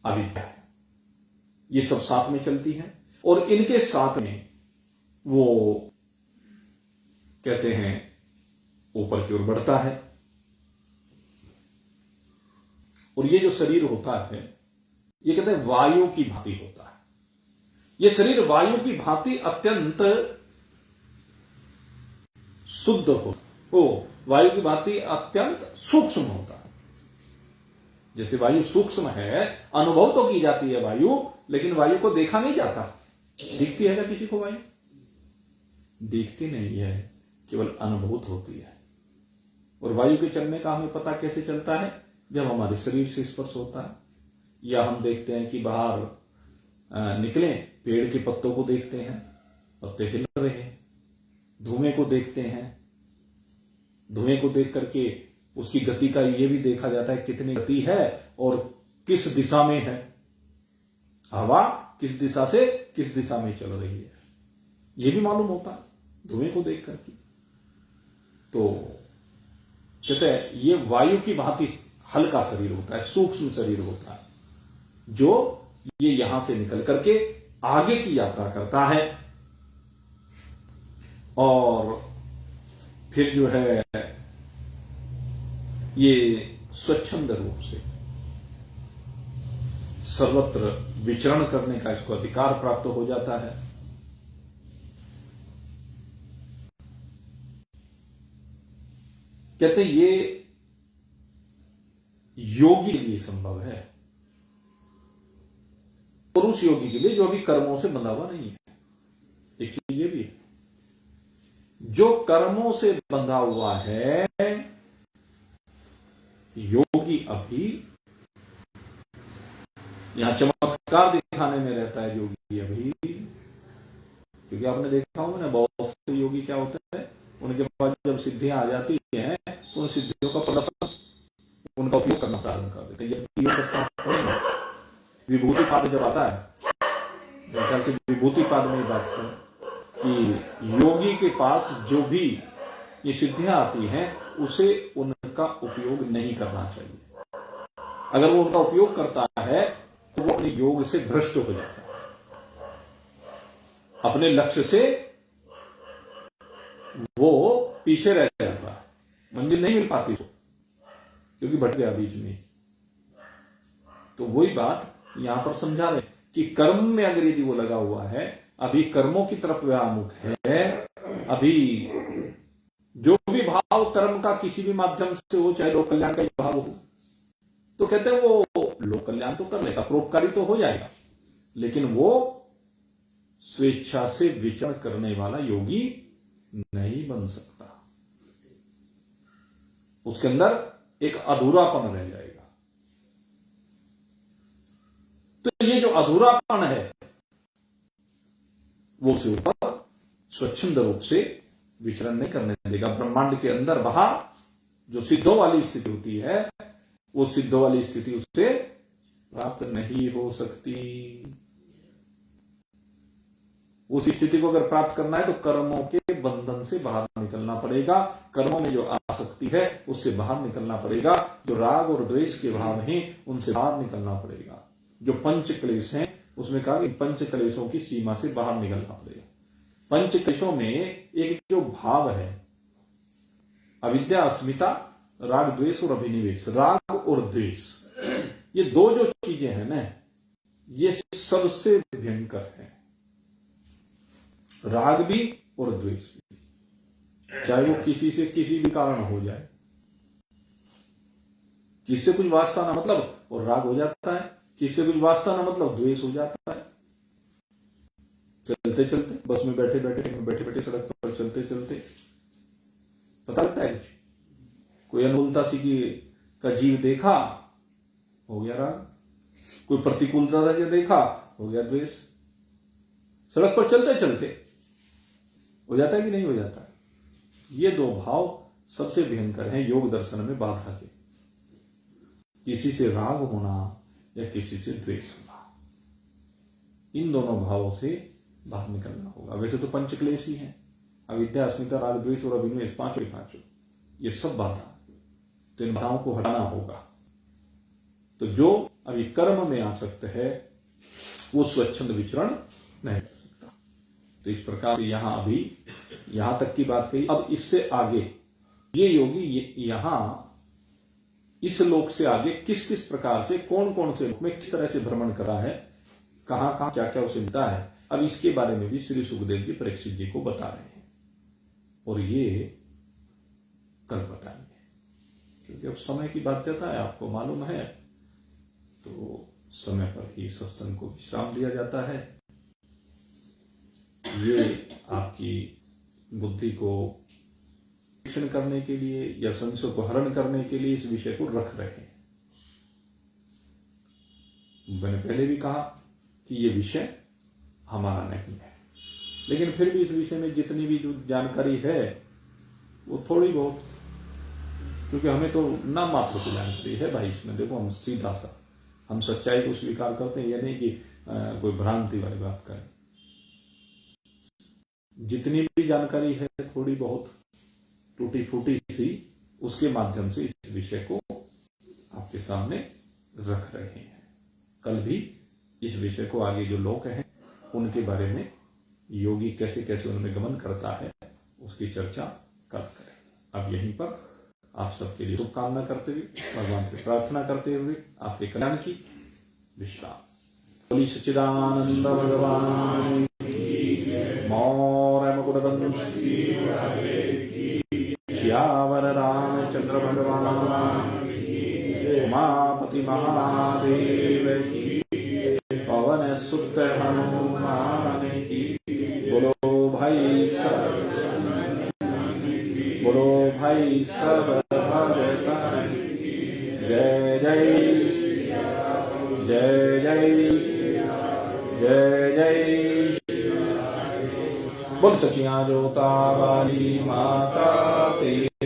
अविद्या है, ये सब साथ में चलती हैं, और इनके साथ में वो कहते हैं ऊपर की ओर बढ़ता है। और ये जो शरीर होता है, ये कहते हैं वायु की भांति होता है। ये शरीर वायु की भांति अत्यंत शुद्ध हो, वायु की भांति अत्यंत सूक्ष्म होता है। जैसे वायु सूक्ष्म है, अनुभव तो की जाती है वायु, लेकिन वायु को देखा नहीं जाता, दिखती है क्या किसी को वायु? दिखती नहीं है, केवल अनुभूत होती है। और वायु के चलने का हमें पता कैसे चलता है? जब हमारे शरीर से स्पर्श होता है, या हम देखते हैं कि बाहर निकले, पेड़ के पत्तों को देखते हैं, पत्ते हिल रहे हैं, धुएं को देखते हैं, धुएं को देख करके उसकी गति का ये भी देखा जाता है कितनी गति है और किस दिशा में है, हवा किस दिशा से किस दिशा में चल रही है, ये भी मालूम होता है धुएं को देख करके। तो कहते हैं ये वायु की भांति हल्का शरीर होता है, सूक्ष्म शरीर होता है, जो ये यहां से निकल करके आगे की यात्रा करता है और फिर जो है ये स्वच्छंद रूप से सर्वत्र विचरण करने का इसको अधिकार प्राप्त हो जाता है। कहते ये योगी के लिए संभव है, पुरुष योगी के लिए जो अभी कर्मों से बंधा हुआ नहीं है। एक चीज ये भी है, जो कर्मों से बंधा हुआ है योगी अभी यहां चमत्कार दिखाने में रहता है योगी अभी, क्योंकि आपने देखा होगा ना बहुत से योगी क्या होते हैं, उनके पास जब सिद्धियां आ जाती हैं तो उन सिद्धियों का प्रदर्शन उनका उपयोग करना प्रारंभ कर देते हैं। विभूति पाद जब आता है, मेरे ख्याल से विभूति पाद में बात करें कि योगी के पास जो भी ये सिद्धियां आती हैं उसे उनका उपयोग नहीं करना चाहिए। अगर वो उनका उपयोग करता है तो वो अपने योग से भ्रष्ट हो जाता है, अपने लक्ष्य से वो पीछे रह जाता है, मंजिल नहीं मिल पाती उसको, क्योंकि भटक गया बीच में। तो वही बात यहां पर समझा रहे कि कर्म में अगर यदि वो लगा हुआ है, अभी कर्मों की तरफ वह आमुख है, अभी जो भी भाव कर्म का किसी भी माध्यम से हो, चाहे लोक कल्याण का भाव हो, तो कहते हैं वो लोक कल्याण तो कर लेगा, परोपकारी तो हो जाएगा, लेकिन वो स्वेच्छा से विचरण करने वाला योगी नहीं बन सकता। उसके अंदर एक अधूरापन रह जाएगा। तो ये जो अधूरापन है वो उसे ऊपर स्वच्छंद रूप से विचरण नहीं करने देगा। ब्रह्मांड के अंदर बाहर जो सिद्धों वाली स्थिति होती है, वो सिद्धों वाली स्थिति उससे प्राप्त नहीं हो सकती। उस स्थिति को अगर प्राप्त करना है तो कर्मों के बंधन से बाहर निकलना पड़ेगा, कर्मों में जो आसक्ति है उससे बाहर निकलना पड़ेगा, जो राग और द्वेष के भाव हैं उनसे बाहर निकलना पड़ेगा, जो पंच क्लेश हैं उसमें कहा कि पंच क्लेशों की सीमा से बाहर निकलना पड़ेगा। पंच क्लेशों में एक जो भाव है अविद्या, अस्मिता, राग द्वेष और अभिनिवेश, राग और द्वेष, ये दो जो चीजें हैं ना, ये सबसे भयंकर है। राग भी और द्वेष भी, चाहे वो किसी से किसी भी कारण हो जाए, किससे कुछ वास्ता ना मतलब और राग हो जाता है, किससे कुछ वास्ता ना मतलब द्वेष हो जाता है। चलते चलते, बस में बैठे बैठे सड़क पर चलते चलते पता लगता है कोई अनुकूलता सी का जीव देखा, हो गया राग, कोई प्रतिकूलता से देखा, हो गया द्वेष। सड़क पर चलते चलते हो जाता है कि नहीं हो जाता? ये दो भाव सबसे भयंकर हैं योग दर्शन में बाधा के, किसी से राग होना या किसी से द्वेष होना। इन दोनों भावों से बाहर निकलना होगा। वैसे तो पंचक्लेश ही है, अविद्या, अस्मिता, राग, द्वेष और अभिनिवेश, पांचों ये सब बाधा, तो इन बाधाओं को हटाना होगा। तो जो अभी कर्म में आसक्त है वो स्वच्छंद विचरण नहीं कर सकता। तो इस प्रकार से यहां तक की बात कही। अब इससे आगे ये योगी यहां इस लोक से आगे किस किस प्रकार से, कौन कौन से लोक में किस तरह से भ्रमण करा है, कहां कहां क्या क्या उसे मिलता है, अब इसके बारे में भी श्री सुखदेव जी परीक्षित जी को बता रहे हैं। और ये कल बताएंगे, क्योंकि अब समय की बाध्यता है, आपको मालूम है, तो समय पर ही सत्संग को विश्राम दिया जाता है। ये आपकी बुद्धि को परीक्षण करने के लिए या संशय को हरण करने के लिए इस विषय को रख रहे हैं। मैंने पहले भी कहा कि ये विषय हमारा नहीं है, लेकिन फिर भी इस विषय में जितनी भी जो जानकारी है वो थोड़ी बहुत, क्योंकि हमें तो नाम मात्र की जानकारी है भाई। इसमें देखो हम सीधा सा हम सच्चाई को स्वीकार करते हैं, यह नहीं कि कोई भ्रांति वाली बात करें। जितनी भी जानकारी है थोड़ी बहुत टूटी फूटी सी, उसके माध्यम से इस विषय को आपके सामने रख रहे हैं। कल भी इस विषय को आगे जो लोग हैं उनके बारे में योगी कैसे कैसे उनमें गमन करता है उसकी चर्चा कल करें। अब यहीं पर आप सबके लिए शुभकामना करते हुए, भगवान से प्रार्थना करते हुए आपके कल्याण की विश्राम। बोली सच्चिदानंद भगवान मौर्य मुकुटवंश श्यावर रामचंद्र भगवान उमापति महादेव की, पवन सुत हनुमान की। बोलो भाई सब, बोलो भाई सब भगतन जय जय जय जय जय जय। बोल सचिया जोता वाली माता तेरी।